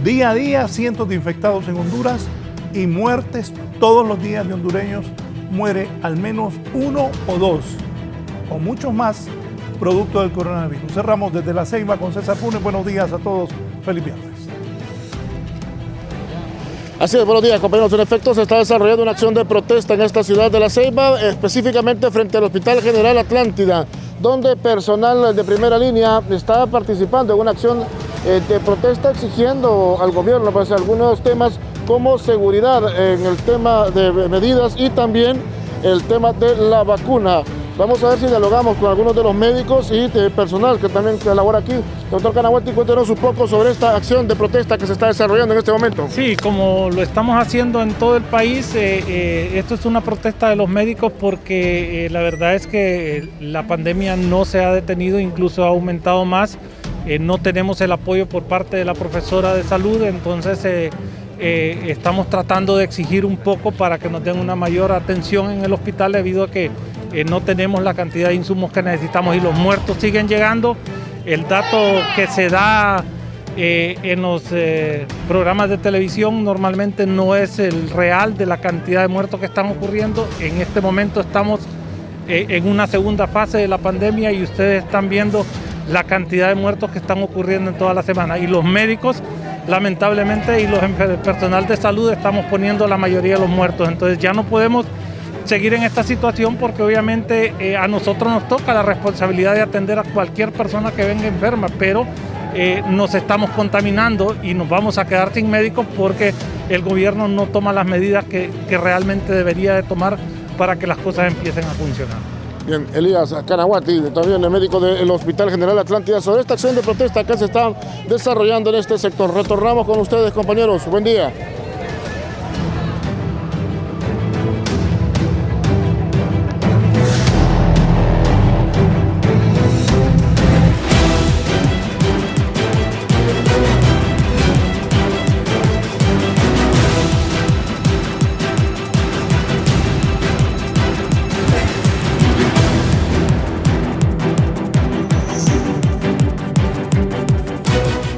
Día a día, cientos de infectados en Honduras y muertes todos los días de hondureños. Muere al menos 1 o 2 o muchos más producto del coronavirus. Cerramos desde la Ceiba con César Funes. Buenos días a todos. Feliz viernes. Así es, buenos días, compañeros. En efecto, se está desarrollando una acción de protesta en esta ciudad de La Ceiba, específicamente frente al Hospital General Atlántida, donde personal de primera línea está participando en una acción de protesta exigiendo al gobierno pues, algunos temas como seguridad en el tema de medidas y también el tema de la vacuna. Vamos a ver si dialogamos con algunos de los médicos y de personal que también colabora aquí. Doctor Canahuati, cuéntenos un poco sobre esta acción de protesta que se está desarrollando en este momento. Sí, como lo estamos haciendo en todo el país, esto es una protesta de los médicos porque la verdad es que la pandemia no se ha detenido, incluso ha aumentado más. No tenemos el apoyo por parte de la profesora de salud, entonces estamos tratando de exigir un poco para que nos den una mayor atención en el hospital debido a que no tenemos la cantidad de insumos que necesitamos y los muertos siguen llegando. El dato que se da en los programas de televisión normalmente no es el real de la cantidad de muertos que están ocurriendo. En este momento estamos en una segunda fase de la pandemia y ustedes están viendo la cantidad de muertos que están ocurriendo en toda la semana. Y los médicos, lamentablemente, y el personal de salud estamos poniendo la mayoría de los muertos. Entonces ya no podemos seguir en esta situación porque obviamente a nosotros nos toca la responsabilidad de atender a cualquier persona que venga enferma, pero nos estamos contaminando y nos vamos a quedar sin médicos porque el gobierno no toma las medidas que realmente debería de tomar para que las cosas empiecen a funcionar. Bien, Elías Canahuati, también el médico del Hospital General Atlántida, sobre esta acción de protesta que se está desarrollando en este sector. Retornamos con ustedes, compañeros. Buen día.